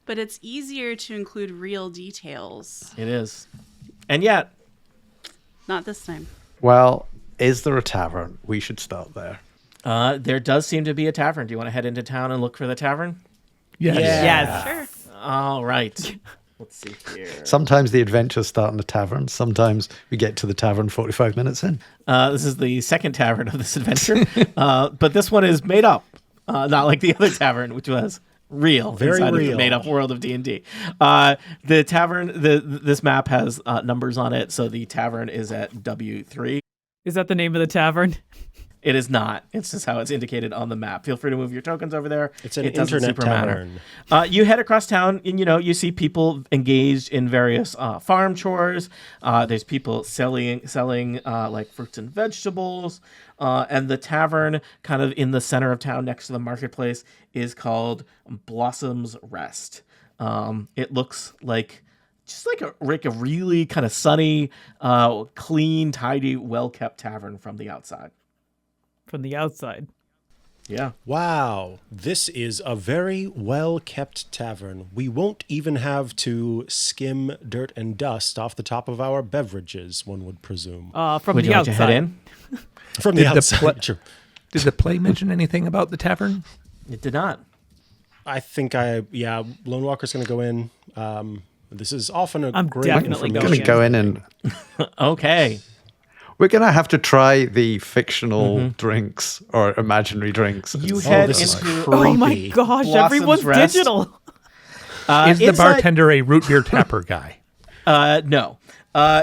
[SPEAKER 4] But it's easier to include real details.
[SPEAKER 2] It is. And yet,
[SPEAKER 4] Not this time.
[SPEAKER 6] Well, is there a tavern? We should start there.
[SPEAKER 2] there does seem to be a tavern. Do you want to head into town and look for the tavern?
[SPEAKER 3] Yes.
[SPEAKER 7] Yes.
[SPEAKER 4] Sure.
[SPEAKER 2] All right. Let's see here.
[SPEAKER 6] Sometimes the adventures start in a tavern. Sometimes we get to the tavern 45 minutes in.
[SPEAKER 2] This is the second tavern of this adventure, but this one is made up, not like the other tavern, which was real,
[SPEAKER 5] Very
[SPEAKER 2] inside of
[SPEAKER 5] real.
[SPEAKER 2] the made-up world of D&D. The tavern, this map has numbers on it, so the tavern is at W3.
[SPEAKER 7] Is that the name of the tavern?
[SPEAKER 2] It is not. It's just how it's indicated on the map. Feel free to move your tokens over there.
[SPEAKER 5] It's an
[SPEAKER 2] It doesn't
[SPEAKER 5] internet
[SPEAKER 2] super matter.
[SPEAKER 5] tavern.
[SPEAKER 2] You head across town, and you see people engaged in various farm chores. There's people selling like fruits and vegetables, and the tavern, kind of in the center of town, next to the marketplace, is called Blossom's Rest. It looks like just like a really kind of sunny, clean, tidy, well-kept tavern from the outside.
[SPEAKER 7] From the outside.
[SPEAKER 2] Yeah.
[SPEAKER 5] Wow, this is a very well-kept tavern. We won't even have to skim dirt and dust off the top of our beverages, one would presume.
[SPEAKER 7] From
[SPEAKER 2] Would
[SPEAKER 7] the
[SPEAKER 2] you like
[SPEAKER 7] outside.
[SPEAKER 2] to head in?
[SPEAKER 5] From the outside. Sure.
[SPEAKER 3] Did the play mention anything about the tavern?
[SPEAKER 2] It did not.
[SPEAKER 5] I think Lone Walker's going to go in. This is often a
[SPEAKER 7] I'm
[SPEAKER 5] great
[SPEAKER 7] definitely
[SPEAKER 6] I'm
[SPEAKER 5] information.
[SPEAKER 6] going to go in and
[SPEAKER 2] Okay.
[SPEAKER 6] we're going to have to try the fictional drinks or imaginary drinks.
[SPEAKER 2] You
[SPEAKER 5] Oh,
[SPEAKER 2] head
[SPEAKER 5] this is
[SPEAKER 2] into
[SPEAKER 7] Oh my
[SPEAKER 5] creepy.
[SPEAKER 7] gosh,
[SPEAKER 2] Blossom's
[SPEAKER 7] everyone's
[SPEAKER 2] Rest.
[SPEAKER 7] digital.
[SPEAKER 3] Is the
[SPEAKER 2] inside-
[SPEAKER 3] bartender a root beer tapper guy?
[SPEAKER 2] No.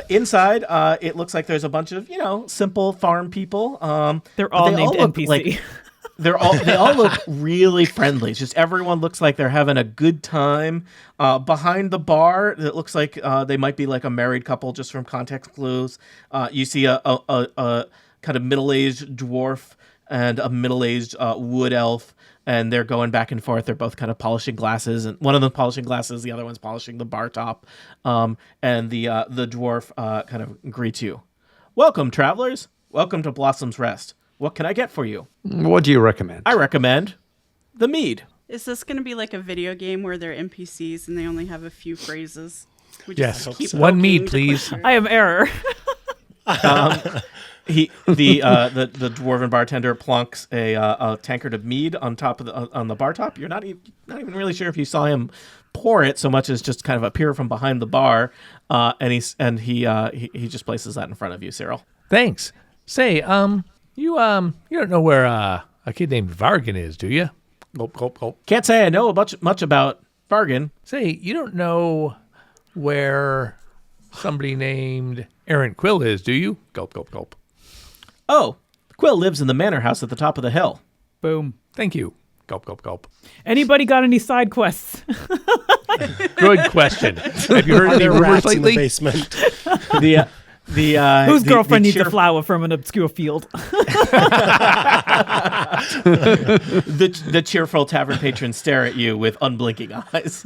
[SPEAKER 2] Inside, it looks like there's a bunch of simple farm people.
[SPEAKER 7] They're
[SPEAKER 2] but
[SPEAKER 7] all
[SPEAKER 2] they
[SPEAKER 7] named
[SPEAKER 2] look
[SPEAKER 7] NPC.
[SPEAKER 2] like- they all look really friendly. It's just everyone looks like they're having a good time. Behind the bar, it looks like they might be like a married couple, just from context clues. You see a kind of middle-aged dwarf and a middle-aged wood elf, and they're going back and forth. They're both kind of polishing glasses, and one of them polishing glasses, the other one's polishing the bar top. And the dwarf kind of greets you. Welcome, travelers. Welcome to Blossom's Rest. What can I get for you?
[SPEAKER 6] What do you recommend?
[SPEAKER 2] I recommend the mead.
[SPEAKER 4] Is this going to be like a video game where they're NPCs and they only have a few phrases? We
[SPEAKER 3] Yes.
[SPEAKER 4] just keep
[SPEAKER 3] One
[SPEAKER 4] poking
[SPEAKER 3] mead,
[SPEAKER 4] to
[SPEAKER 3] please.
[SPEAKER 4] click through.
[SPEAKER 7] I am error.
[SPEAKER 2] The dwarven bartender plonks a tankard of mead on top of on the bar top. You're not even really sure if you saw him pour it so much as just kind of appear from behind the bar, and he just places that in front of you, Cyril.
[SPEAKER 3] Thanks. Say, you don't know where a kid named Vargan is, do you? Gulp, gulp, gulp.
[SPEAKER 2] Can't say I know much about Bargain.
[SPEAKER 3] Say, you don't know where somebody named Aaron Quill is, do you? Gulp, gulp, gulp.
[SPEAKER 2] Oh, Quill lives in the manor house at the top of the hill.
[SPEAKER 7] Boom.
[SPEAKER 3] Thank you. Gulp, gulp, gulp.
[SPEAKER 7] Anybody got any side quests?
[SPEAKER 3] Good question. Have you heard
[SPEAKER 5] Are
[SPEAKER 3] any
[SPEAKER 5] there
[SPEAKER 3] rumors
[SPEAKER 5] rats in the
[SPEAKER 3] lately?
[SPEAKER 5] basement?
[SPEAKER 7] Whose girlfriend needs a flower from an obscure field?
[SPEAKER 2] The cheerful tavern patrons stare at you with unblinking eyes.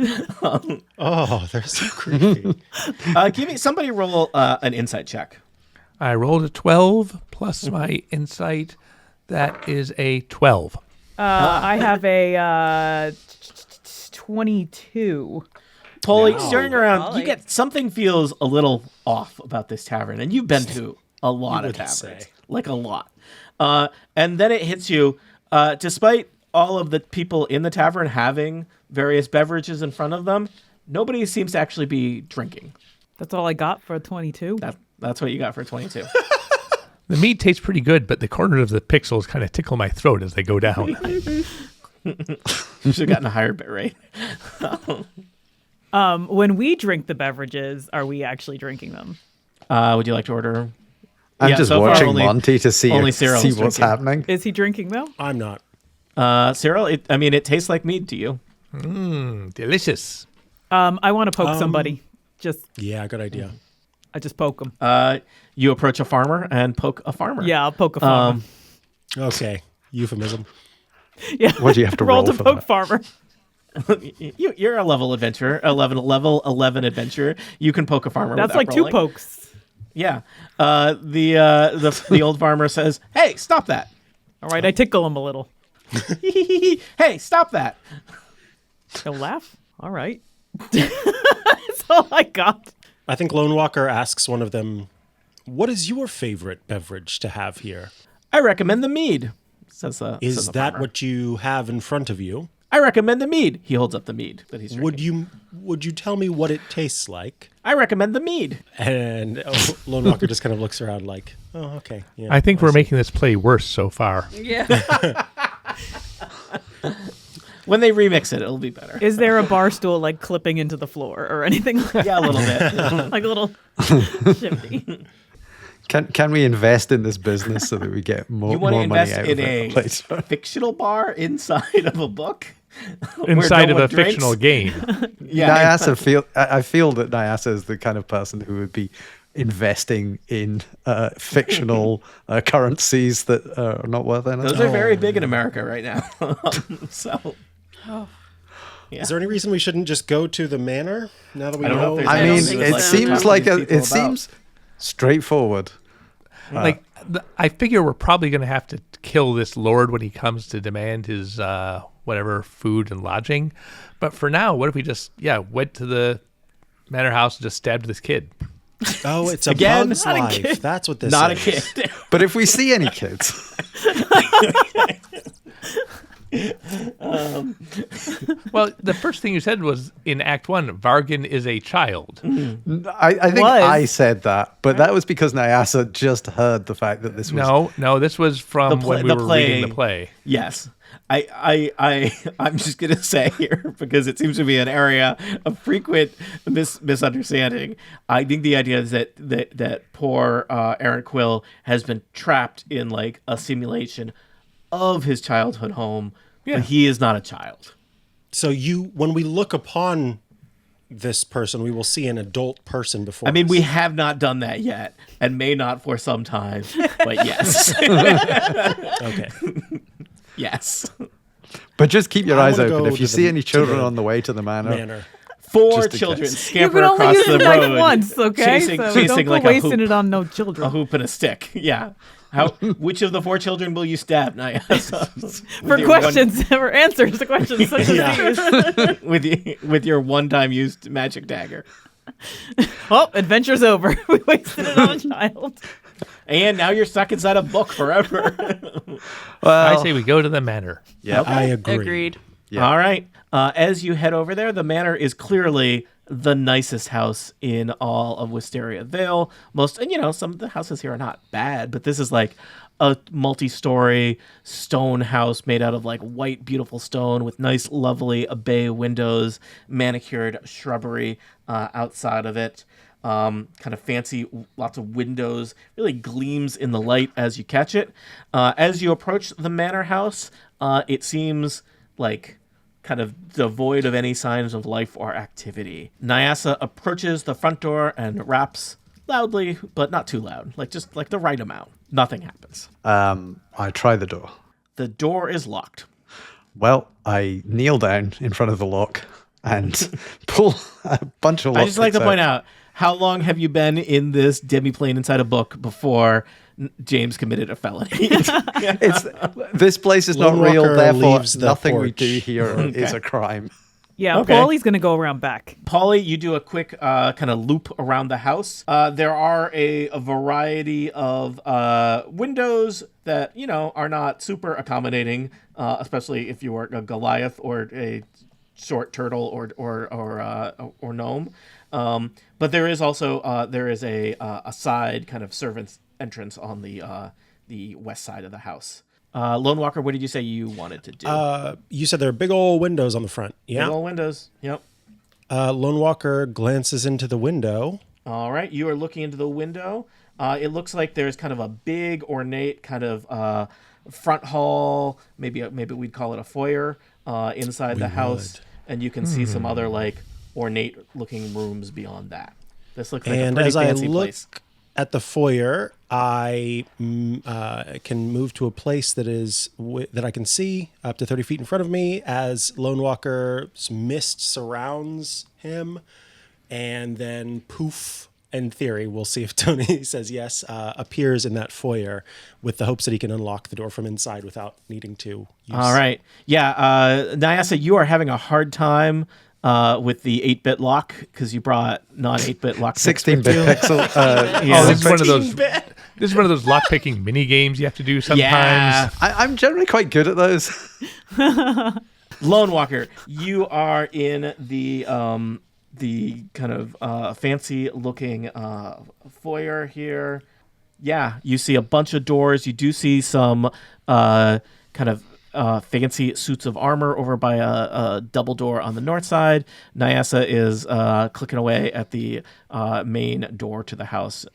[SPEAKER 5] Oh, they're so creepy.
[SPEAKER 2] Somebody roll an insight check.
[SPEAKER 3] I rolled a 12 plus my insight. That is a 12.
[SPEAKER 7] I have a 22.
[SPEAKER 2] Polly, staring around,
[SPEAKER 4] Polly.
[SPEAKER 2] you get something feels a little off about this tavern, and you've been to a lot of
[SPEAKER 5] wouldn't
[SPEAKER 2] taverns,
[SPEAKER 5] say.
[SPEAKER 2] like a lot. And then it hits you, despite all of the people in the tavern having various beverages in front of them, nobody seems to actually be drinking.
[SPEAKER 7] That's all I got for a 22.
[SPEAKER 2] That's what you got for 22.
[SPEAKER 3] The meat tastes pretty good, but the corners of the pixels kind of tickle my throat as they go down.
[SPEAKER 2] You should have gotten a higher bit rate.
[SPEAKER 7] When we drink the beverages, are we actually drinking them?
[SPEAKER 2] Would you like to order?
[SPEAKER 6] I'm
[SPEAKER 2] Yeah,
[SPEAKER 6] just
[SPEAKER 2] so far
[SPEAKER 6] watching
[SPEAKER 2] only-
[SPEAKER 6] Monty to see
[SPEAKER 2] only Cyril's
[SPEAKER 6] what's
[SPEAKER 2] drinking.
[SPEAKER 6] happening.
[SPEAKER 7] Is he drinking though?
[SPEAKER 5] I'm not.
[SPEAKER 2] Cyril, it tastes like mead to you.
[SPEAKER 3] Delicious.
[SPEAKER 7] I want to poke somebody.
[SPEAKER 5] Yeah, good idea.
[SPEAKER 7] I just poke them.
[SPEAKER 2] You approach a farmer and poke a farmer.
[SPEAKER 7] Yeah, I'll poke a farmer.
[SPEAKER 5] Okay, euphemism.
[SPEAKER 7] Yeah.
[SPEAKER 6] What do you have to roll
[SPEAKER 7] to
[SPEAKER 6] for
[SPEAKER 7] poke
[SPEAKER 6] that?
[SPEAKER 7] farmer?
[SPEAKER 2] You're a level adventurer, level 11 adventurer. You can poke a farmer.
[SPEAKER 7] That's
[SPEAKER 2] without
[SPEAKER 7] like
[SPEAKER 2] rolling.
[SPEAKER 7] 2 pokes.
[SPEAKER 2] Yeah. The old farmer says, "Hey, stop that!
[SPEAKER 7] All right, I tickle him a little.
[SPEAKER 2] Hey, stop that!"
[SPEAKER 7] He'll laugh. All right. That's all I got.
[SPEAKER 5] I think Lone Walker asks one of them, "What is your favorite beverage to have here?"
[SPEAKER 2] I recommend the mead. Says
[SPEAKER 5] Is
[SPEAKER 2] the
[SPEAKER 5] that
[SPEAKER 2] farmer.
[SPEAKER 5] what you have in front of you?
[SPEAKER 2] I recommend the mead? He holds up the mead that he's drinking.
[SPEAKER 5] Would you tell me what it tastes like?
[SPEAKER 2] I recommend the mead.
[SPEAKER 5] And Lone Walker just kind of looks around like, "Oh, okay." Yeah,
[SPEAKER 3] I think we're making this play worse so far.
[SPEAKER 4] Yeah.
[SPEAKER 2] When they remix it, it'll be better.
[SPEAKER 7] Is there a bar stool like clipping into the floor or anything like
[SPEAKER 2] Yeah, a little bit.
[SPEAKER 7] like a little shifty?
[SPEAKER 6] Can we invest in this business so that we get more,
[SPEAKER 2] You want to
[SPEAKER 6] more money
[SPEAKER 2] invest
[SPEAKER 6] out
[SPEAKER 2] in
[SPEAKER 6] of
[SPEAKER 2] a
[SPEAKER 6] it? Please.
[SPEAKER 2] fictional bar inside of a book? Where
[SPEAKER 3] Inside
[SPEAKER 2] no
[SPEAKER 3] of a
[SPEAKER 2] one drinks?
[SPEAKER 3] fictional game.
[SPEAKER 2] Yeah.
[SPEAKER 6] I feel that Nyasa is the kind of person who would be investing in fictional currencies that are not worth anything.
[SPEAKER 2] Those are very big in America right now. So,
[SPEAKER 5] Is there any reason we shouldn't just go to the manor now that we
[SPEAKER 2] I don't know
[SPEAKER 5] know?
[SPEAKER 2] if there's
[SPEAKER 6] I
[SPEAKER 2] anything
[SPEAKER 6] mean,
[SPEAKER 2] you would
[SPEAKER 6] it
[SPEAKER 2] like to
[SPEAKER 6] seems
[SPEAKER 2] talk to
[SPEAKER 6] like
[SPEAKER 2] these people
[SPEAKER 6] it
[SPEAKER 2] about.
[SPEAKER 6] seems straightforward.
[SPEAKER 3] I figure we're probably going to have to kill this lord when he comes to demand his whatever food and lodging. But for now, what if we just went to the manor house and just stabbed this kid?
[SPEAKER 5] Oh, it's a
[SPEAKER 2] Again,
[SPEAKER 5] bug's
[SPEAKER 2] not a
[SPEAKER 5] life.
[SPEAKER 7] kid.
[SPEAKER 5] That's what this
[SPEAKER 2] Not a
[SPEAKER 5] is.
[SPEAKER 2] kid.
[SPEAKER 6] But if we see any kids,
[SPEAKER 3] Well, the first thing you said was in Act 1, Vargan is a child.
[SPEAKER 6] I think
[SPEAKER 7] Was.
[SPEAKER 6] I said that, but that was because Nyasa just heard the fact that this was
[SPEAKER 3] No, this was from when we were reading the play.
[SPEAKER 2] Yes. I'm just going to say here, because it seems to be an area of frequent misunderstanding. I think the idea is that poor Aaron Quill has been trapped in like a simulation of his childhood home, but he is not a child.
[SPEAKER 5] So when we look upon this person, we will see an adult person before
[SPEAKER 2] I mean,
[SPEAKER 5] us.
[SPEAKER 2] we have not done that yet, and may not for some time, but yes.
[SPEAKER 5] Okay.
[SPEAKER 2] Yes.
[SPEAKER 6] But just keep your
[SPEAKER 5] I
[SPEAKER 6] eyes
[SPEAKER 5] wanna
[SPEAKER 6] open.
[SPEAKER 5] go
[SPEAKER 6] If you
[SPEAKER 5] to
[SPEAKER 6] see
[SPEAKER 5] the-
[SPEAKER 6] any
[SPEAKER 5] to
[SPEAKER 6] children
[SPEAKER 5] the
[SPEAKER 6] on the way to the manor.
[SPEAKER 2] 4
[SPEAKER 6] Just in
[SPEAKER 2] children
[SPEAKER 6] case.
[SPEAKER 7] You
[SPEAKER 2] scamper
[SPEAKER 7] can only
[SPEAKER 2] across
[SPEAKER 7] use
[SPEAKER 2] the
[SPEAKER 7] the knife
[SPEAKER 2] road,
[SPEAKER 7] once, okay?
[SPEAKER 2] chasing
[SPEAKER 7] so
[SPEAKER 2] chasing
[SPEAKER 7] don't go
[SPEAKER 2] like a
[SPEAKER 7] wasting
[SPEAKER 2] hoop.
[SPEAKER 7] it on no
[SPEAKER 2] A
[SPEAKER 7] children.
[SPEAKER 2] hoop and a stick. Yeah. Which of the 4 children will you stab, Nyasa?
[SPEAKER 7] For questions, for answers to questions such as these.
[SPEAKER 2] with your one-time used magic dagger.
[SPEAKER 7] Oh, adventure's over. We wasted it on a child.
[SPEAKER 2] And now you're stuck inside a book forever.
[SPEAKER 3] I say we go to the manor.
[SPEAKER 6] Yeah.
[SPEAKER 5] I agree.
[SPEAKER 4] Agreed.
[SPEAKER 6] Yeah.
[SPEAKER 2] All right. As you head over there, the manor is clearly the nicest house in all of Wisteria Vale. Some of the houses here are not bad, but this is like a multi-story stone house made out of like white, beautiful stone with nice, lovely bay windows, manicured shrubbery outside of it. Kind of fancy, lots of windows, really gleams in the light as you catch it. As you approach the manor house, it seems like kind of devoid of any signs of life or activity. Nyasa approaches the front door and raps loudly, but not too loud, just like the right amount. Nothing happens.
[SPEAKER 6] I try the door.
[SPEAKER 2] The door is locked.
[SPEAKER 6] Well, I kneel down in front of the lock and pull a bunch of lockpicks
[SPEAKER 2] I just like to point out, how long have you been in this demiplane inside a book before James committed a felony?
[SPEAKER 6] This place is not
[SPEAKER 5] Lone
[SPEAKER 6] real,
[SPEAKER 5] Walker
[SPEAKER 6] therefore
[SPEAKER 5] leaves the
[SPEAKER 6] nothing we
[SPEAKER 5] porch.
[SPEAKER 6] do here is a crime.
[SPEAKER 7] Yeah,
[SPEAKER 2] Okay.
[SPEAKER 7] Paulie's going to go around back.
[SPEAKER 2] Paulie, you do a quick kind of loop around the house. There are a variety of windows that, are not super accommodating, especially if you are a Goliath or a short turtle or gnome. But there is also a side kind of servant's entrance on the west side of the house. Lone Walker, what did you say you wanted to do?
[SPEAKER 5] You said there are big old windows on the front. Yeah.
[SPEAKER 2] Big old windows. Yep.
[SPEAKER 5] Lone Walker glances into the window.
[SPEAKER 2] All right. You are looking into the window. It looks like there's kind of a big, ornate kind of front hall. Maybe we'd call it a foyer inside the house, and you can see some other ornate-looking rooms beyond that. This looks like a pretty
[SPEAKER 5] As I
[SPEAKER 2] fancy
[SPEAKER 5] look
[SPEAKER 2] place.
[SPEAKER 5] at the foyer, I can move to a place that I can see up to 30 feet in front of me as Lone Walker's mist surrounds him, and then poof, in theory, we'll see if Tony says yes, appears in that foyer with the hopes that he can unlock the door from inside without needing to use...
[SPEAKER 2] All right. Yeah, Nyasa, you are having a hard time with the 8-bit lock because you brought non-8-bit lock.
[SPEAKER 6] 16-bit pixel.
[SPEAKER 3] Oh, this is one of those. This is one of those lock-picking mini games you have to do sometimes.
[SPEAKER 2] Yeah.
[SPEAKER 6] I'm generally quite good at those.
[SPEAKER 2] Lone Walker, you are in the kind of fancy-looking foyer here. Yeah, you see a bunch of doors. You do see some kind of fancy suits of armor over by a double door on the north side. Nyasa is clicking away at the main door to the house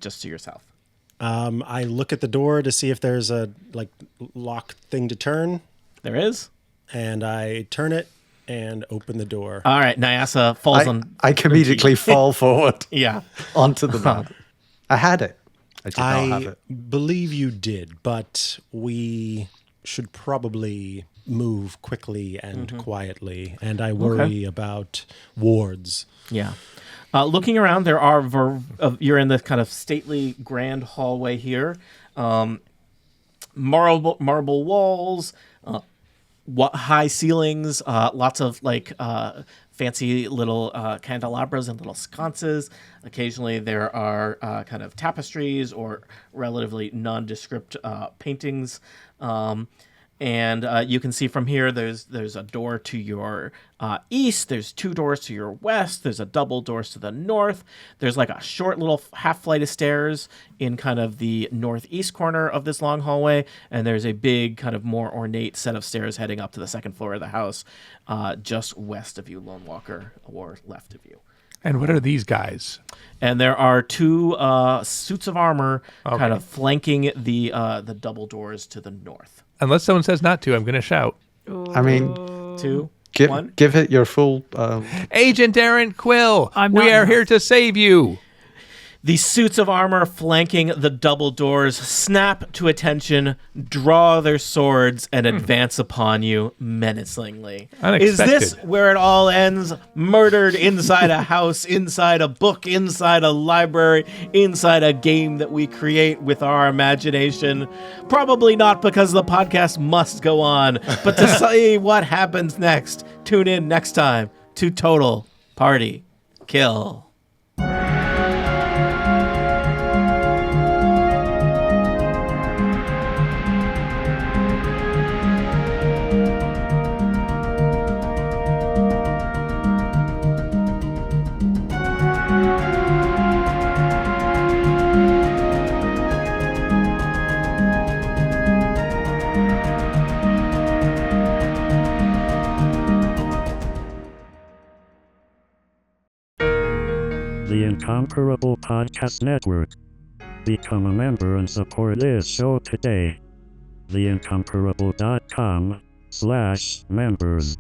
[SPEAKER 2] just to your south.
[SPEAKER 5] I look at the door to see if there's a lock thing to turn,
[SPEAKER 2] There is.
[SPEAKER 5] and I turn it and open the door.
[SPEAKER 2] All right, Nyasa falls on.
[SPEAKER 6] I comedically fall forward
[SPEAKER 2] Yeah.
[SPEAKER 6] onto the bed. I had it. I did not have
[SPEAKER 5] I
[SPEAKER 6] it.
[SPEAKER 5] believe you did, but we should probably move quickly and quietly, and I worry about wards.
[SPEAKER 2] Yeah. Looking around, there are you're in this kind of stately grand hallway here. Marble walls, high ceilings, lots of fancy little candelabras and little sconces. Occasionally there are kind of tapestries or relatively nondescript paintings. And you can see from here, there's a door to your east. There's 2 doors to your west. There's a double doors to the north. There's like a short little half flight of stairs in kind of the northeast corner of this long hallway. And there's a big kind of more ornate set of stairs heading up to the second floor of the house, just west of you, Lone Walker, or left of you.
[SPEAKER 3] And what are these guys?
[SPEAKER 2] And there are 2 suits of armor kind of flanking the double doors to the north.
[SPEAKER 3] Unless someone says not to, I'm going to shout.
[SPEAKER 6] I mean,
[SPEAKER 2] 2, 1.
[SPEAKER 6] give it your full...
[SPEAKER 3] Agent Aaron Quill, we are here to save you.
[SPEAKER 2] The suits of armor flanking the double doors snap to attention, draw their swords, and advance upon you menacingly. Is this where it all ends? Murdered inside a house, inside a book, inside a library, inside a game that we create with our imagination? Probably not, because the podcast must go on. But to see what happens next, tune in next time to Total Party Kill.
[SPEAKER 8] The Incomparable Podcast Network. Become a member and support this show today. theincomparable.com/members